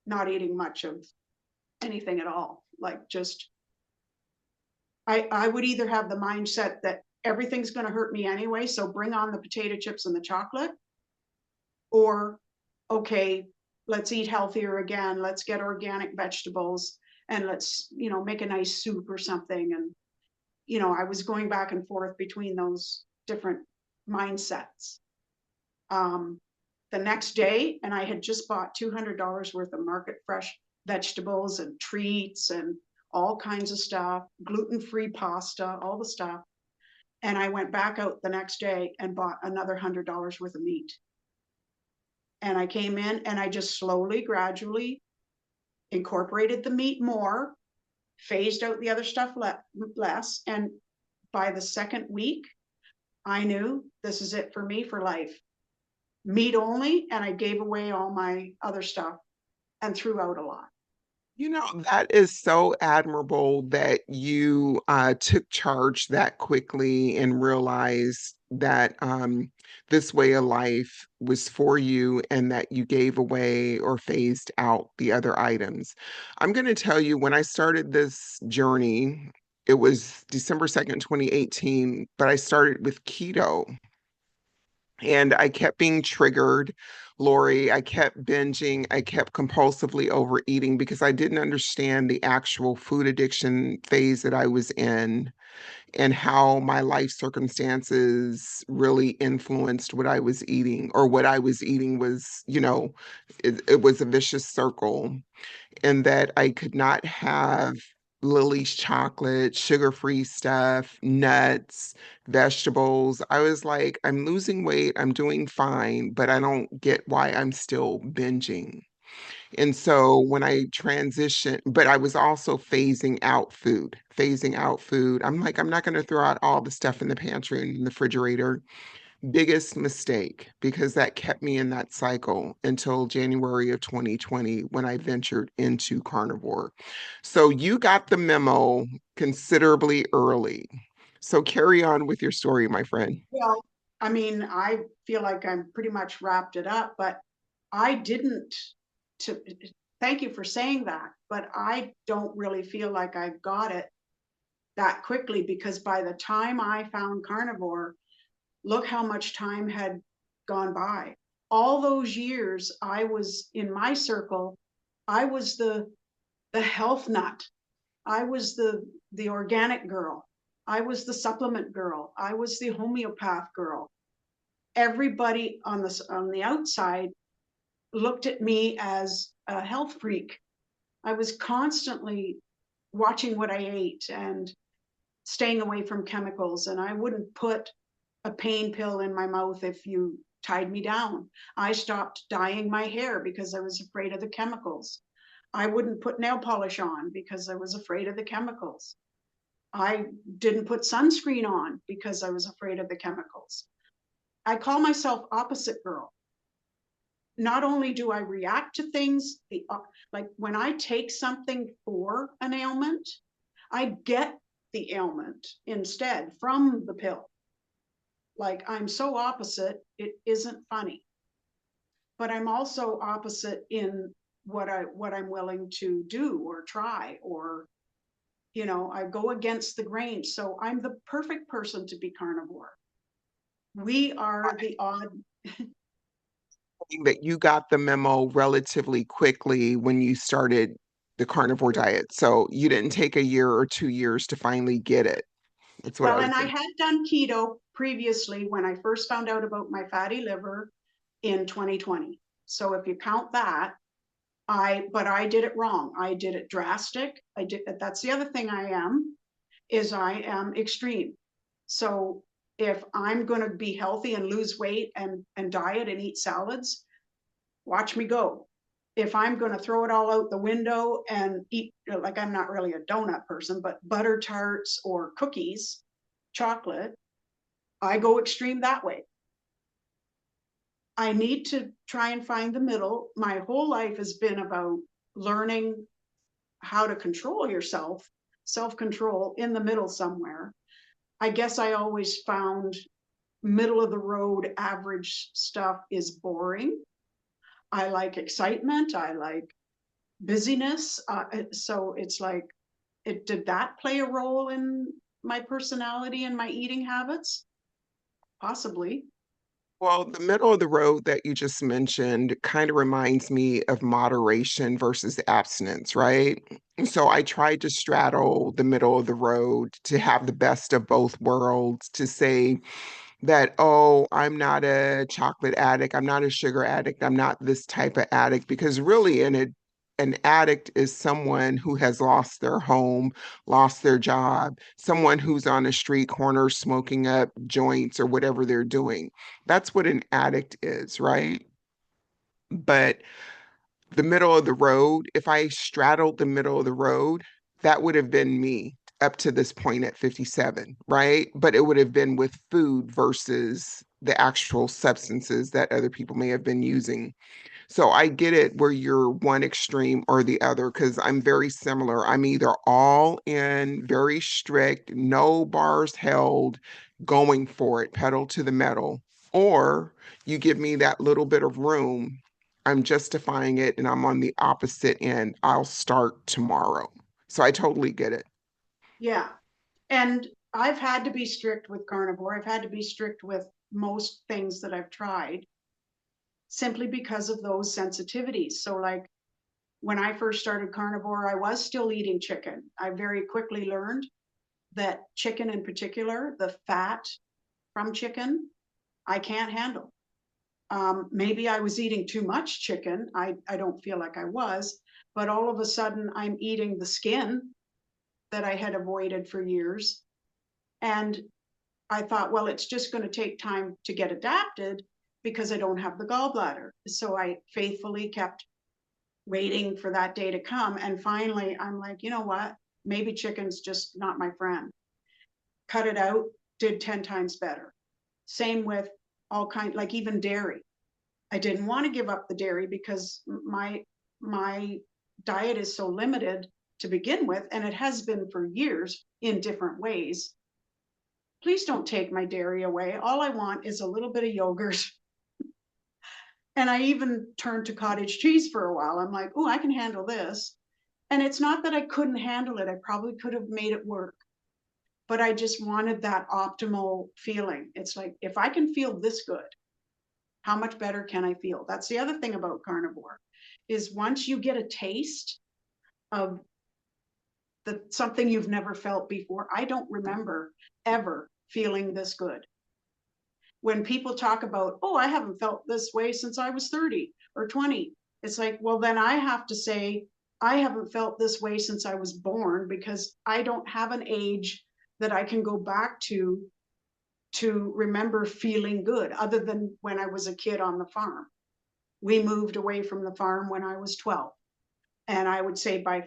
Speaker 2: not eating much of anything at all. Like just, I would either have the mindset that everything's going to hurt me anyway, so bring on the potato chips and the chocolate, or, okay, let's eat healthier again. Let's get organic vegetables and let's, make a nice soup or something. And, I was going back and forth between those different mindsets. The next day, and I had just bought $200 worth of market fresh vegetables and treats and all kinds of stuff, gluten-free pasta, all the stuff. And I went back out the next day and bought another $100 worth of meat. And I came in and I just slowly, gradually incorporated the meat more, phased out the other stuff less. And by the second week, I knew this is it for me for life. Meat only, and I gave away all my other stuff and threw out a lot.
Speaker 1: That is so admirable that you took charge that quickly and realized that this way of life was for you and that you gave away or phased out the other items. I'm going to tell you, when I started this journey, it was December 2nd, 2018, but I started with keto. And I kept being triggered, Lori. I kept binging. I kept compulsively overeating because I didn't understand the actual food addiction phase that I was in and how my life circumstances really influenced what I was eating, or what I was eating was, it was a vicious circle, and that I could not have Lily's chocolate, sugar-free stuff, nuts, vegetables. I was like, I'm losing weight, I'm doing fine, but I don't get why I'm still binging. And so when I transitioned, but I was also phasing out food. I'm like, I'm not going to throw out all the stuff in the pantry and in the refrigerator. Biggest mistake, because that kept me in that cycle until January of 2020 when I ventured into carnivore. So you got the memo considerably early. So carry on with your story, my friend.
Speaker 2: Well, I mean, I feel like I'm pretty much wrapped it up, but I didn't to thank you for saying that, but I don't really feel like I got it that quickly, because by the time I found carnivore, look how much time had gone by. All those years I was in my circle, I was the health nut. I was the organic girl. I was the supplement girl. I was the homeopath girl. Everybody on the outside looked at me as a health freak. I was constantly watching what I ate and staying away from chemicals, and I wouldn't put a pain pill in my mouth if you tied me down. I stopped dyeing my hair because I was afraid of the chemicals. I wouldn't put nail polish on because I was afraid of the chemicals. I didn't put sunscreen on because I was afraid of the chemicals. I call myself opposite girl. not only do I react to things, like when I take something for an ailment, I get the ailment instead from the pill. Like I'm so opposite, it isn't funny. But I'm also opposite in what I'm willing to do or try, or I go against the grain. So I'm the perfect person to be carnivore. We are the odd.
Speaker 1: That you got the memo relatively quickly when you started the carnivore diet. So you didn't take a year or 2 years to finally get it. That's what I
Speaker 2: Well,
Speaker 1: was
Speaker 2: and I
Speaker 1: saying.
Speaker 2: had done keto previously when I first found out about my fatty liver in 2020. So if you count that, but I did it wrong. I did it drastic. That's the other thing I am extreme. So if I'm going to be healthy and lose weight and diet and eat salads, watch me go. If I'm going to throw it all out the window and eat, like I'm not really a donut person, but butter tarts or cookies, chocolate, I go extreme that way. I need to try and find the middle. My whole life has been about learning how to control yourself, self control in the middle somewhere. I guess I always found middle of the road average stuff is boring. I like excitement. I like busyness. So it's like, did that play a role in my personality and my eating habits? Possibly.
Speaker 1: Well, the middle of the road that you just mentioned kind of reminds me of moderation versus abstinence, right? So I tried to straddle the middle of the road to have the best of both worlds, to say, that, oh, I'm not a chocolate addict, I'm not a sugar addict, I'm not this type of addict, because really an addict is someone who has lost their home, lost their job, someone who's on a street corner smoking up joints or whatever they're doing. That's what an addict is, right? But the middle of the road, if I straddled the middle of the road, that would have been me up to this point at 57, right? But it would have been with food versus the actual substances that other people may have been using. So I get it where you're one extreme or the other because I'm very similar. I'm either all in, very strict, no bars held, going for it, pedal to the metal, or you give me that little bit of room. I'm justifying it and I'm on the opposite end. I'll start tomorrow. So I totally get it.
Speaker 2: Yeah. And I've had to be strict with carnivore. I've had to be strict with most things that I've tried simply because of those sensitivities. So, like when I first started carnivore, I was still eating chicken. I very quickly learned that chicken in particular, the fat from chicken, I can't handle. Maybe I was eating too much chicken. I don't feel like I was, but all of a sudden I'm eating the skin that I had avoided for years. And I thought, well, it's just going to take time to get adapted because I don't have the gallbladder. So I faithfully kept waiting for that day to come. And finally, I'm like, you know what? Maybe chicken's just not my friend. Cut it out, did 10 times better. Same with all kind, like even dairy. I didn't want to give up the dairy because my diet is so limited to begin with, and it has been for years in different ways. Please don't take my dairy away. All I want is a little bit of yogurt. And I even turned to cottage cheese for a while. I'm like, oh, I can handle this. And it's not that I couldn't handle it. I probably could have made it work, but I just wanted that optimal feeling. It's like, if I can feel this good, how much better can I feel? That's the other thing about carnivore is once you get a taste of something you've never felt before. I don't remember ever feeling this good. When people talk about, oh, I haven't felt this way since I was 30 or 20, it's like, well, then I have to say, I haven't felt this way since I was born because I don't have an age that I can go back to remember feeling good other than when I was a kid on the farm. We moved away from the farm when I was 12. And I would say by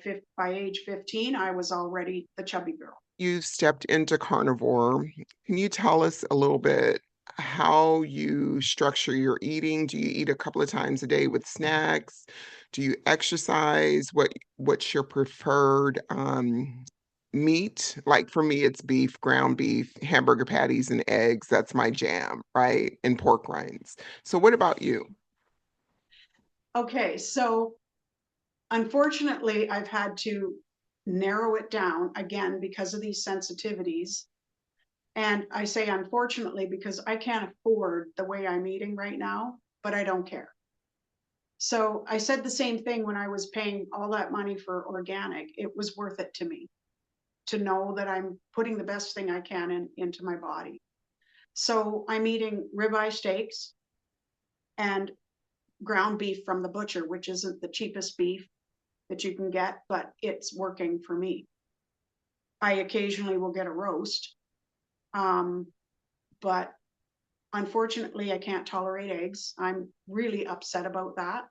Speaker 2: age 15, I was already the chubby girl.
Speaker 1: You stepped into carnivore. Can you tell us a little bit? how you structure your eating. Do you eat a couple of times a day with snacks? Do you exercise? What's your preferred meat? Like for me, it's beef, ground beef, hamburger patties, and eggs. That's my jam, right? And pork rinds. So what about you?
Speaker 2: Okay, so unfortunately, I've had to narrow it down again because of these sensitivities. And I say unfortunately because I can't afford the way I'm eating right now, but I don't care. So I said the same thing when I was paying all that money for organic. It was worth it to me to know that I'm putting the best thing I can into my body. So I'm eating ribeye steaks and ground beef from the butcher, which isn't the cheapest beef that you can get, but it's working for me. I occasionally will get a roast, but unfortunately, I can't tolerate eggs. I'm really upset about that.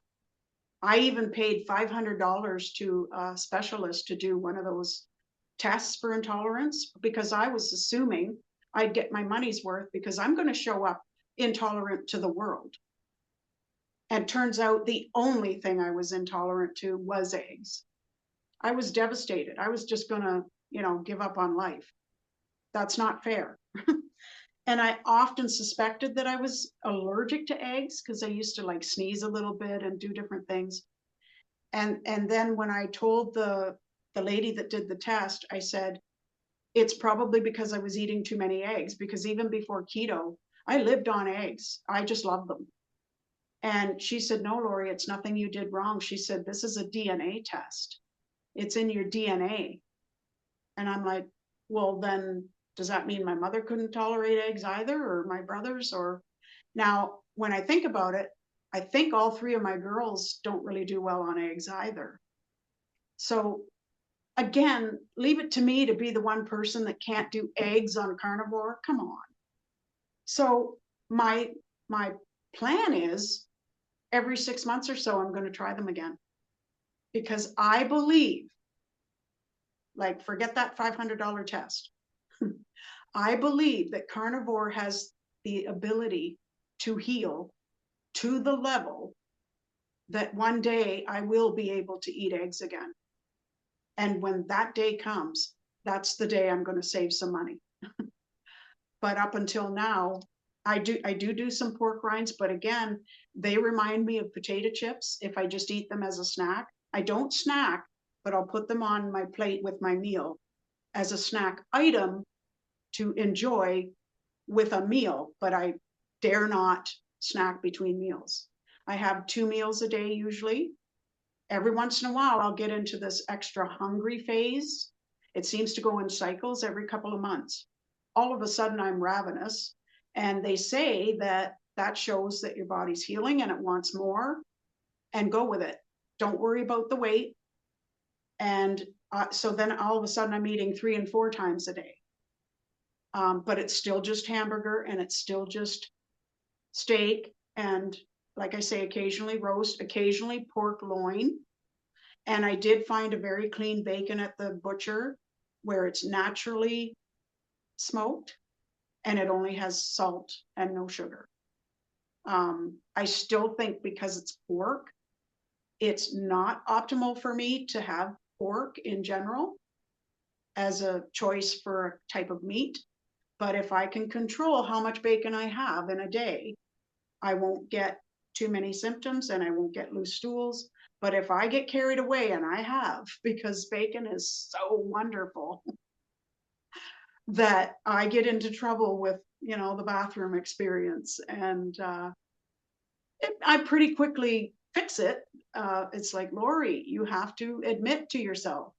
Speaker 2: I even paid $500 to a specialist to do one of those tests for intolerance because I was assuming I'd get my money's worth because I'm going to show up intolerant to the world. And turns out the only thing I was intolerant to was eggs. I was devastated. I was just going to, give up on life. That's not fair. And I often suspected that I was allergic to eggs because I used to like sneeze a little bit and do different things. And then when I told the lady that did the test, I said, it's probably because I was eating too many eggs because even before keto, I lived on eggs. I just loved them. And she said, no, Lori, it's nothing you did wrong. She said, this is a DNA test. It's in your DNA. And I'm like, well, then does that mean my mother couldn't tolerate eggs either, or my brothers? Or now, when I think about it, I think all three of my girls don't really do well on eggs either. So again, leave it to me to be the one person that can't do eggs on carnivore. Come on. So my plan is every 6 months or so, I'm going to try them again because I believe, like, forget that $500 test. I believe that carnivore has the ability to heal to the level that one day I will be able to eat eggs again. And when that day comes, that's the day I'm going to save some money. But up until now, I do some pork rinds, but again, they remind me of potato chips if I just eat them as a snack. I don't snack, but I'll put them on my plate with my meal as a snack item to enjoy with a meal, but I dare not snack between meals. I have 2 meals a day usually. Every once in a while, I'll get into this extra hungry phase. It seems to go in cycles every couple of months. All of a sudden, I'm ravenous. And they say that that shows that your body's healing and it wants more, and go with it. Don't worry about the weight. And so then all of a sudden, I'm eating 3 and 4 times a day. But it's still just hamburger and it's still just steak. And like I say, occasionally roast, occasionally pork loin. And I did find a very clean bacon at the butcher where it's naturally smoked and it only has salt and no sugar. I still think because it's pork, it's not optimal for me to have pork in general as a choice for a type of meat. But if I can control how much bacon I have in a day, I won't get too many symptoms and I won't get loose stools. But if I get carried away, and I have, because bacon is so wonderful, that I get into trouble with, the bathroom experience. And I pretty quickly fix it. It's like, Lori, you have to admit to yourself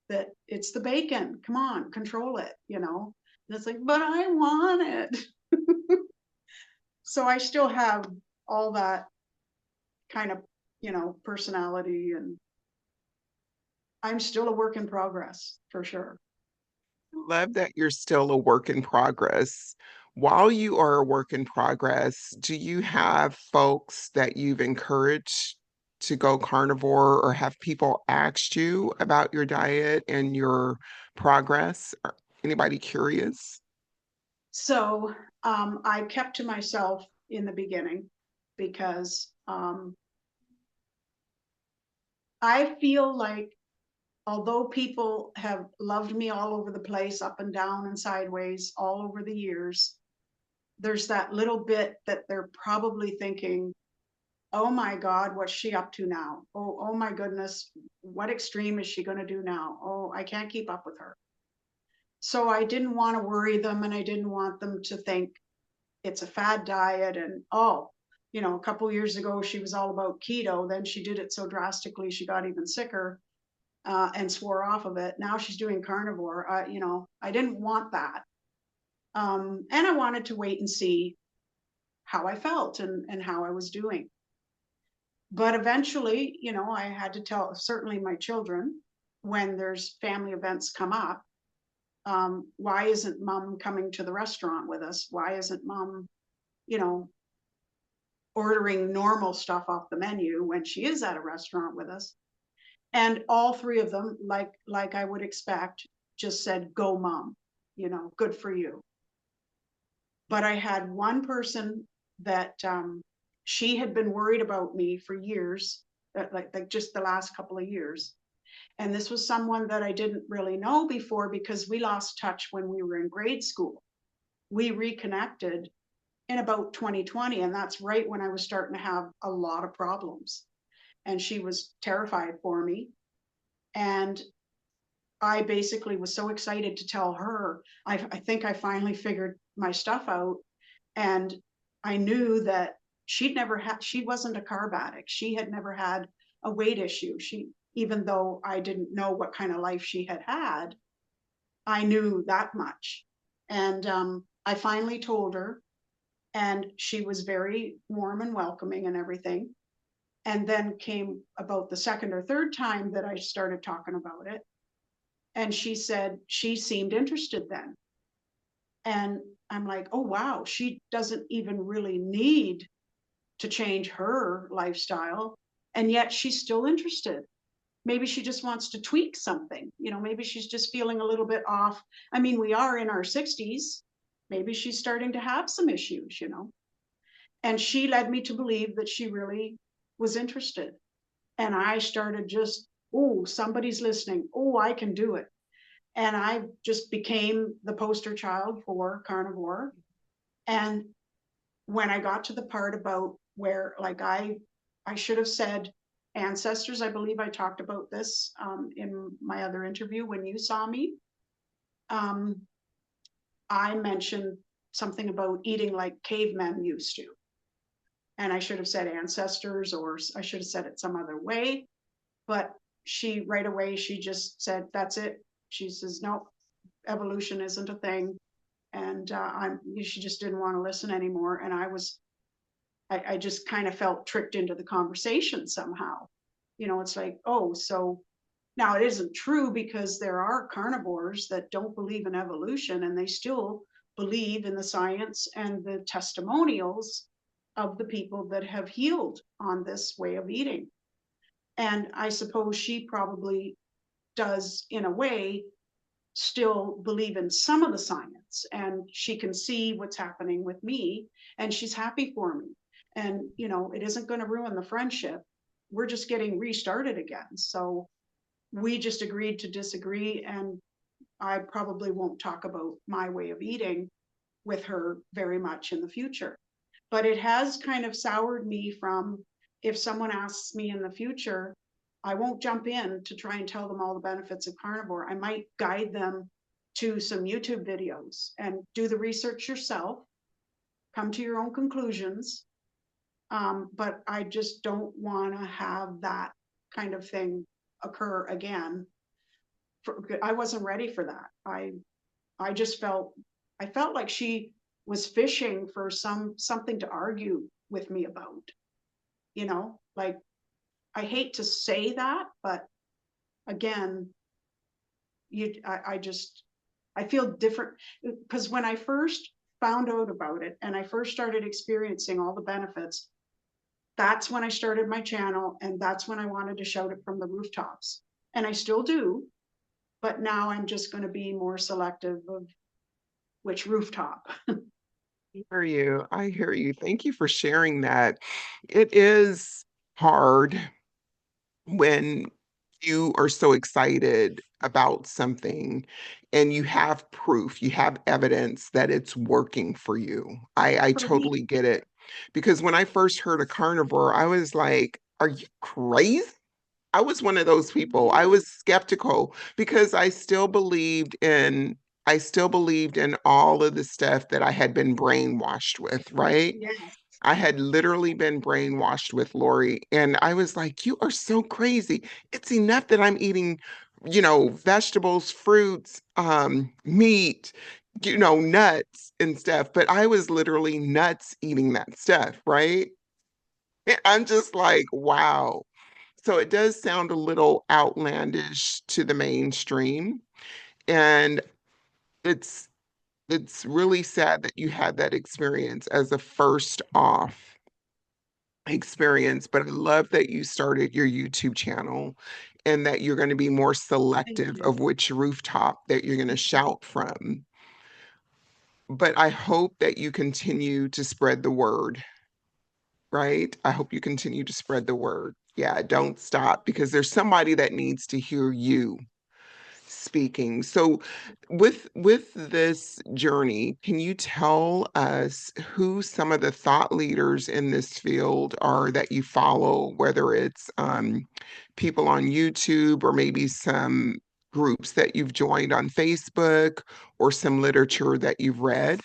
Speaker 2: that it's the bacon. Come on, control it, And it's like, but I want it. So I still have all that kind of, personality, and I'm still a work in progress for sure.
Speaker 1: Love that you're still a work in progress. While you are a work in progress, do you have folks that you've encouraged to go carnivore, or have people asked you about your diet and your progress? Anybody curious?
Speaker 2: So I kept to myself in the beginning because I feel like although people have loved me all over the place, up and down and sideways, all over the years, there's that little bit that they're probably thinking, oh my God, what's she up to now? Oh my goodness, what extreme is she going to do now? Oh, I can't keep up with her. So I didn't want to worry them, and I didn't want them to think it's a fad diet. And oh, you know, a couple years ago she was all about keto, then she did it so drastically she got even sicker and swore off of it. Now she's doing carnivore. You know, I didn't want that. And I wanted to wait and see how I felt and how I was doing. But eventually, you know, I had to tell certainly my children when there's family events come up, why isn't mom coming to the restaurant with us? Why isn't mom, you know, ordering normal stuff off the menu when she is at a restaurant with us? And all three of them, like I would expect, just said, go mom, you know, good for you. But I had one person that she had been worried about me for years, like just the last couple of years. And this was someone that I didn't really know before because we lost touch when we were in grade school. We reconnected in about 2020, and that's right when I was starting to have a lot of problems. And she was terrified for me. And I basically was so excited to tell her, I think I finally figured my stuff out. And I knew that she wasn't a carb addict. She had never had a weight issue. Even though I didn't know what kind of life she had had, I knew that much. And I finally told her, and she was very warm and welcoming and everything. And then came about the second or third time that I started talking about it. And she said she seemed interested then. And I'm like, oh, wow, she doesn't even really need to change her lifestyle. And yet she's still interested. Maybe she just wants to tweak something. You know, maybe she's just feeling a little bit off. I mean, we are in our 60s. Maybe she's starting to have some issues, you know. And she led me to believe that she really was interested. And I started just, oh, somebody's listening. Oh, I can do it. And I just became the poster child for carnivore. And when I got to the part about where, like, I should have said ancestors. I believe I talked about this in my other interview when you saw me. I mentioned something about eating like cavemen used to. And I should have said ancestors, or I should have said it some other way. But she, right away, she just said, that's it. She says, no, evolution isn't a thing. And she just didn't want to listen anymore. And I just kind of felt tricked into the conversation somehow. You know, it's like, oh, so now it isn't true, because there are carnivores that don't believe in evolution, and they still believe in the science and the testimonials of the people that have healed on this way of eating. And I suppose she probably does, in a way, still believe in some of the science, and she can see what's happening with me, and she's happy for me. And, you know, it isn't going to ruin the friendship. We're just getting restarted again. So we just agreed to disagree. And I probably won't talk about my way of eating with her very much in the future. But it has kind of soured me from, if someone asks me in the future, I won't jump in to try and tell them all the benefits of carnivore. I might guide them to some YouTube videos and do the research yourself, come to your own conclusions. But I just don't want to have that kind of thing occur again. I wasn't ready for that. I just felt like she was fishing for something to argue with me about. You know, like, I hate to say that, but again, I feel different, because when I first found out about it and I first started experiencing all the benefits, that's when I started my channel, and that's when I wanted to shout it from the rooftops. And I still do, but now I'm just going to be more selective of which rooftop.
Speaker 1: I hear you. I hear you. Thank you for sharing that. It is hard when you are so excited about something and you have proof, you have evidence that it's working for you. I
Speaker 2: For me,
Speaker 1: totally get it. Because when I first heard of carnivore, I was like, are you crazy? I was one of those people. I was skeptical because I still believed in all of the stuff that I had been brainwashed with, right?
Speaker 2: yes,
Speaker 1: I had literally been brainwashed with Lori, and I was like, you are so crazy. It's enough that I'm eating, vegetables, fruits, meat, nuts and stuff. But I was literally nuts eating that stuff, right? And I'm just like, wow. So it does sound a little outlandish to the mainstream. And it's it's really sad that you had that experience as a first off experience, but I love that you started your YouTube channel and that you're going to be more
Speaker 2: thank
Speaker 1: selective
Speaker 2: you.
Speaker 1: of which rooftop that you're going to shout from. But I hope that you continue to spread the word, right? I hope you continue to spread the word. Yeah, don't stop because there's somebody that needs to hear you speaking. So with this journey, can you tell us who some of the thought leaders in this field are that you follow, whether it's people on YouTube or maybe some groups that you've joined on Facebook or some literature that you've read?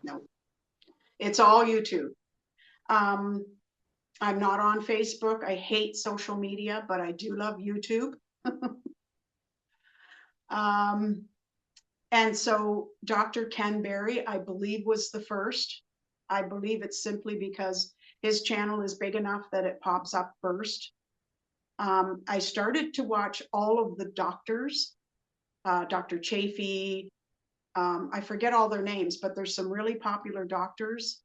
Speaker 2: No, it's all YouTube. Um, I'm not on Facebook. I hate social media, but I do love YouTube. Um, and so Dr. Ken Berry, I believe, was the first. I believe it's simply because his channel is big enough that it pops up first. I started to watch all of the doctors, Dr. Chafee, I forget all their names, but there's some really popular doctors.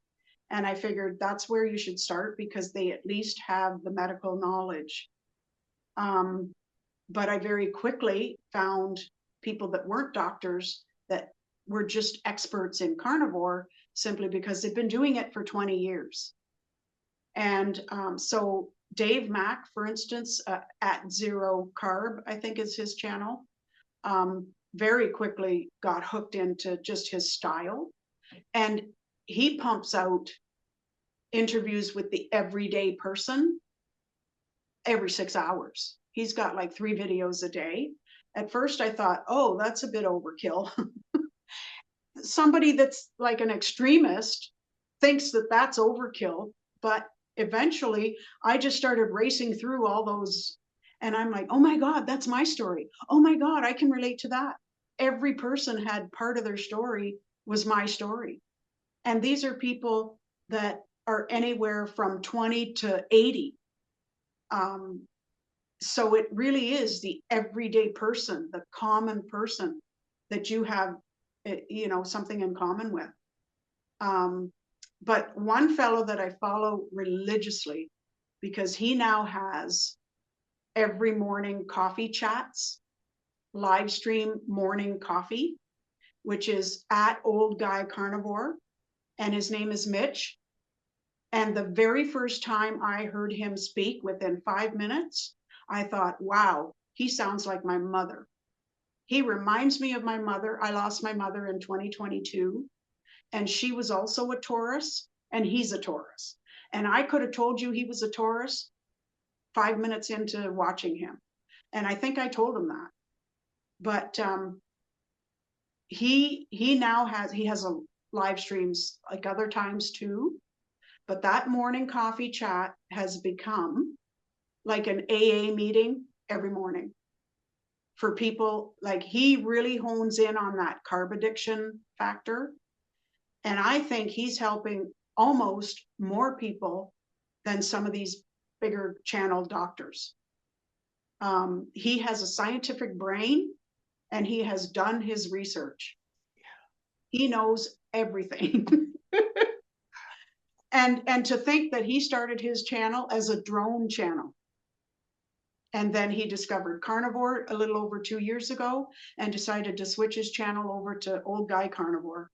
Speaker 2: And I figured that's where you should start because they at least have the medical knowledge. Um, but I very quickly found people that weren't doctors that were just experts in carnivore simply because they've been doing it for 20 years. And so Dave Mack, for instance, at Zero Carb, I think is his channel, very quickly got hooked into just his style. And he pumps out interviews with the everyday person every 6 hours. He's got like 3 videos a day. At first, I thought, oh, that's a bit overkill. Somebody that's like an extremist thinks that that's overkill. But eventually, I just started racing through all those. And I'm like, oh my God, that's my story. Oh my God, I can relate to that. Every person had part of their story was my story. And these are people that are anywhere from 20 to 80. Um, so it really is the everyday person, the common person that you have, something in common with. Um, but one fellow that I follow religiously, because he now has every morning coffee chats, live stream morning coffee, which is at Old Guy Carnivore, and his name is Mitch. And the very first time I heard him speak within 5 minutes, I thought, wow, he sounds like my mother. He reminds me of my mother. I lost my mother in 2022, and she was also a Taurus, and he's a Taurus. And I could have told you he was a Taurus 5 minutes into watching him. And I think I told him that. But he has a live streams like other times too. But that morning coffee chat has become like an AA meeting every morning for people. Like he really hones in on that carb addiction factor. And I think he's helping almost more people than some of these bigger channel doctors. He has a scientific brain and he has done his research. He knows everything. And to think that he started his channel as a drone channel. And then he discovered carnivore a little over 2 years ago and decided to switch his channel over to Old Guy Carnivore.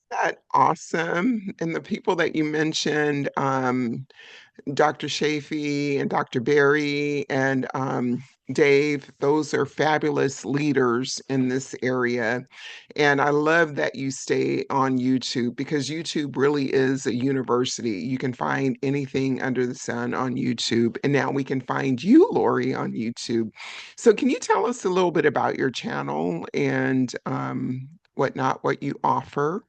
Speaker 1: That awesome. And the people that you mentioned, Dr. Shafee and Dr. Barry and Dave, those are fabulous leaders in this area. And I love that you stay on YouTube because YouTube really is a university. You can find anything under the sun on YouTube. And now we can find you, Lori, on YouTube. So, can you tell us a little bit about your channel and whatnot, what you offer?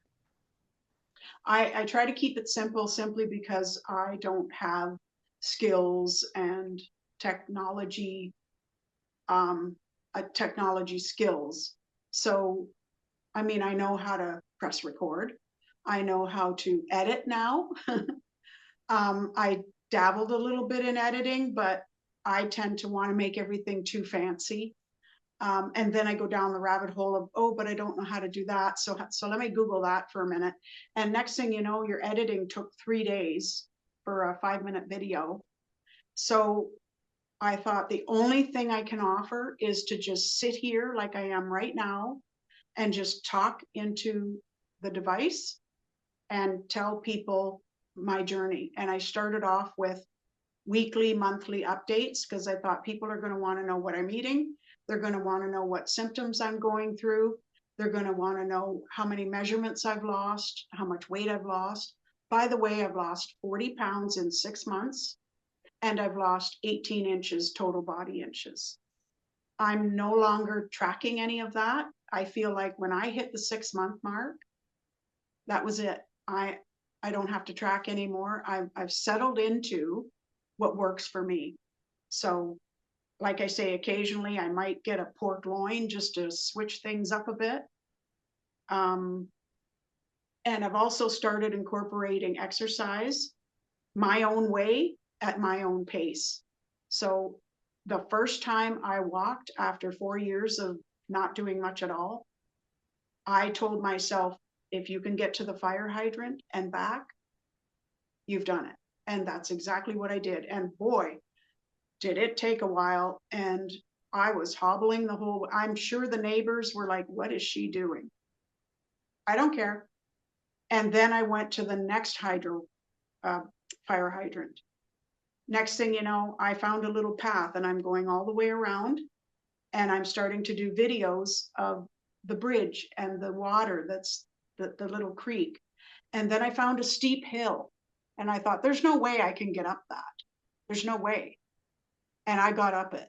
Speaker 2: I try to keep it simple simply because I don't have skills and technology, technology skills. So, I mean, I know how to press record. I know how to edit now. I dabbled a little bit in editing, but I tend to want to make everything too fancy. And then I go down the rabbit hole of, oh, but I don't know how to do that. So let me Google that for a minute. And next thing you know, your editing took 3 days for a 5-minute video. So I thought the only thing I can offer is to just sit here like I am right now and just talk into the device and tell people my journey. And I started off with weekly, monthly updates because I thought people are going to want to know what I'm eating. They're going to want to know what symptoms I'm going through. They're going to want to know how many measurements I've lost, how much weight I've lost. By the way, I've lost 40 pounds in 6 months and I've lost 18 inches total body inches. I'm no longer tracking any of that. I feel like when I hit the 6 month mark, that was it. I don't have to track anymore. I've settled into what works for me. So, like I say, occasionally I might get a pork loin just to switch things up a bit. Um, and I've also started incorporating exercise my own way at my own pace. So, the first time I walked after 4 years of not doing much at all, I told myself, if you can get to the fire hydrant and back, you've done it. And that's exactly what I did. And boy, did it take a while. And I was hobbling the whole, I'm sure the neighbors were like, what is she doing? I don't care. And then I went to the next uh, fire hydrant. Next thing you know, I found a little path and I'm going all the way around and I'm starting to do videos of the bridge and the water that's the little creek. And then I found a steep hill and I thought, there's no way I can get up that. There's no way. And I got up it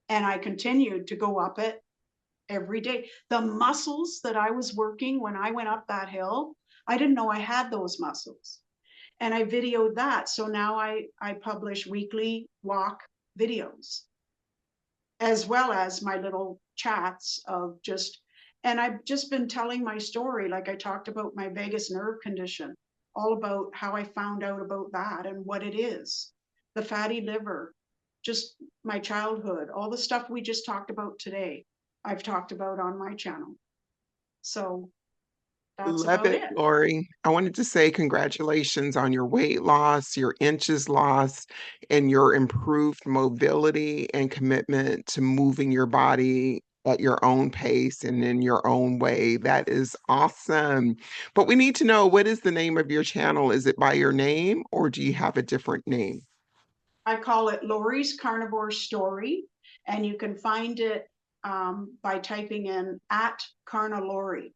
Speaker 2: and I continued to go up it every day. The muscles that I was working when I went up that hill, I didn't know I had those muscles. And I videoed that. So now I publish weekly walk videos as well as my little chats of just, and I've just been telling my story. Like I talked about my vagus nerve condition, all about how I found out about that and what it is, the fatty liver, just my childhood, all the stuff we just talked about today, I've talked about on my channel. So that's
Speaker 1: Love
Speaker 2: about
Speaker 1: it,
Speaker 2: it.
Speaker 1: Lori. I wanted to say congratulations on your weight loss, your inches lost, and your improved mobility and commitment to moving your body at your own pace and in your own way. That is awesome. But we need to know, what is the name of your channel? Is it by your name or do you have a different name?
Speaker 2: I call it Lori's Carnivore Story, and you can find it by typing in at Carnalori.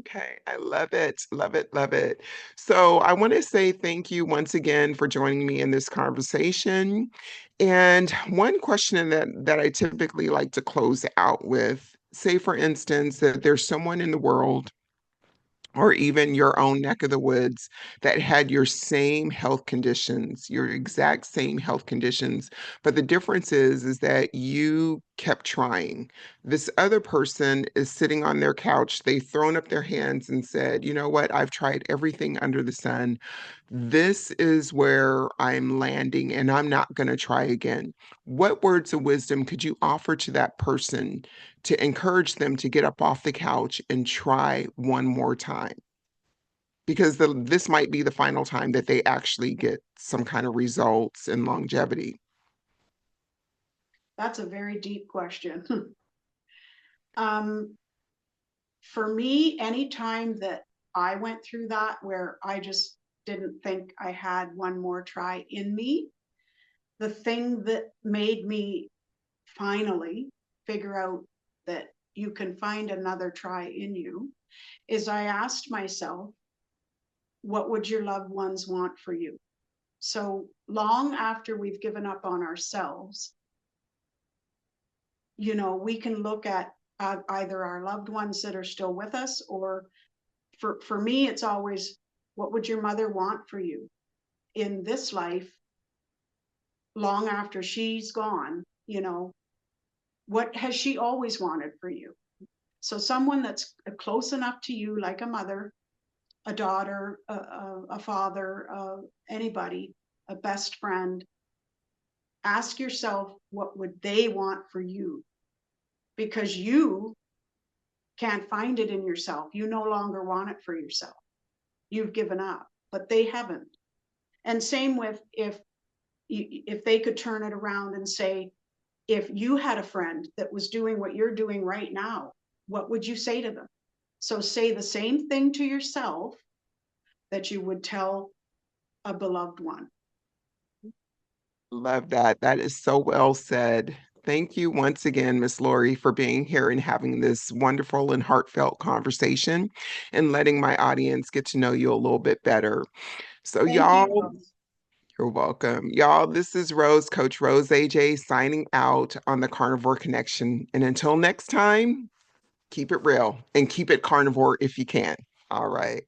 Speaker 1: Okay, I love it. Love it. Love it. So I want to say thank you once again for joining me in this conversation. And one question that I typically like to close out with, say for instance, that there's someone in the world or even your own neck of the woods that had your same health conditions, your exact same health conditions. But the difference is that you kept trying. This other person is sitting on their couch. They've thrown up their hands and said, you know what? I've tried everything under the sun. This is where I'm landing and I'm not going to try again. What words of wisdom could you offer to that person to encourage them to get up off the couch and try one more time? Because this might be the final time that they actually get some kind of results and longevity.
Speaker 2: That's a very deep question. um, for me, anytime that I went through that where I just didn't think I had one more try in me, the thing that made me finally figure out that you can find another try in you is I asked myself, what would your loved ones want for you? So long after we've given up on ourselves, you know, we can look at either our loved ones that are still with us, or for me, it's always, what would your mother want for you in this life, long after she's gone? You know, what has she always wanted for you? So someone that's close enough to you, like a mother, a daughter, a father, anybody, a best friend, ask yourself, what would they want for you? Because you can't find it in yourself. You no longer want it for yourself. You've given up, but they haven't. And same with if they could turn it around and say, if you had a friend that was doing what you're doing right now, what would you say to them? So say the same thing to yourself that you would tell a beloved one.
Speaker 1: Love that. That is so well said. Thank you once again, Miss Lori, for being here and having this wonderful and heartfelt conversation and letting my audience get to know you a little bit better. So,
Speaker 2: Thank you,
Speaker 1: y'all,
Speaker 2: Rose.
Speaker 1: you're welcome. Y'all, this is Rose, Coach Rose AJ, signing out on the Carnivore Connection. And until next time, keep it real and keep it carnivore if you can. All right.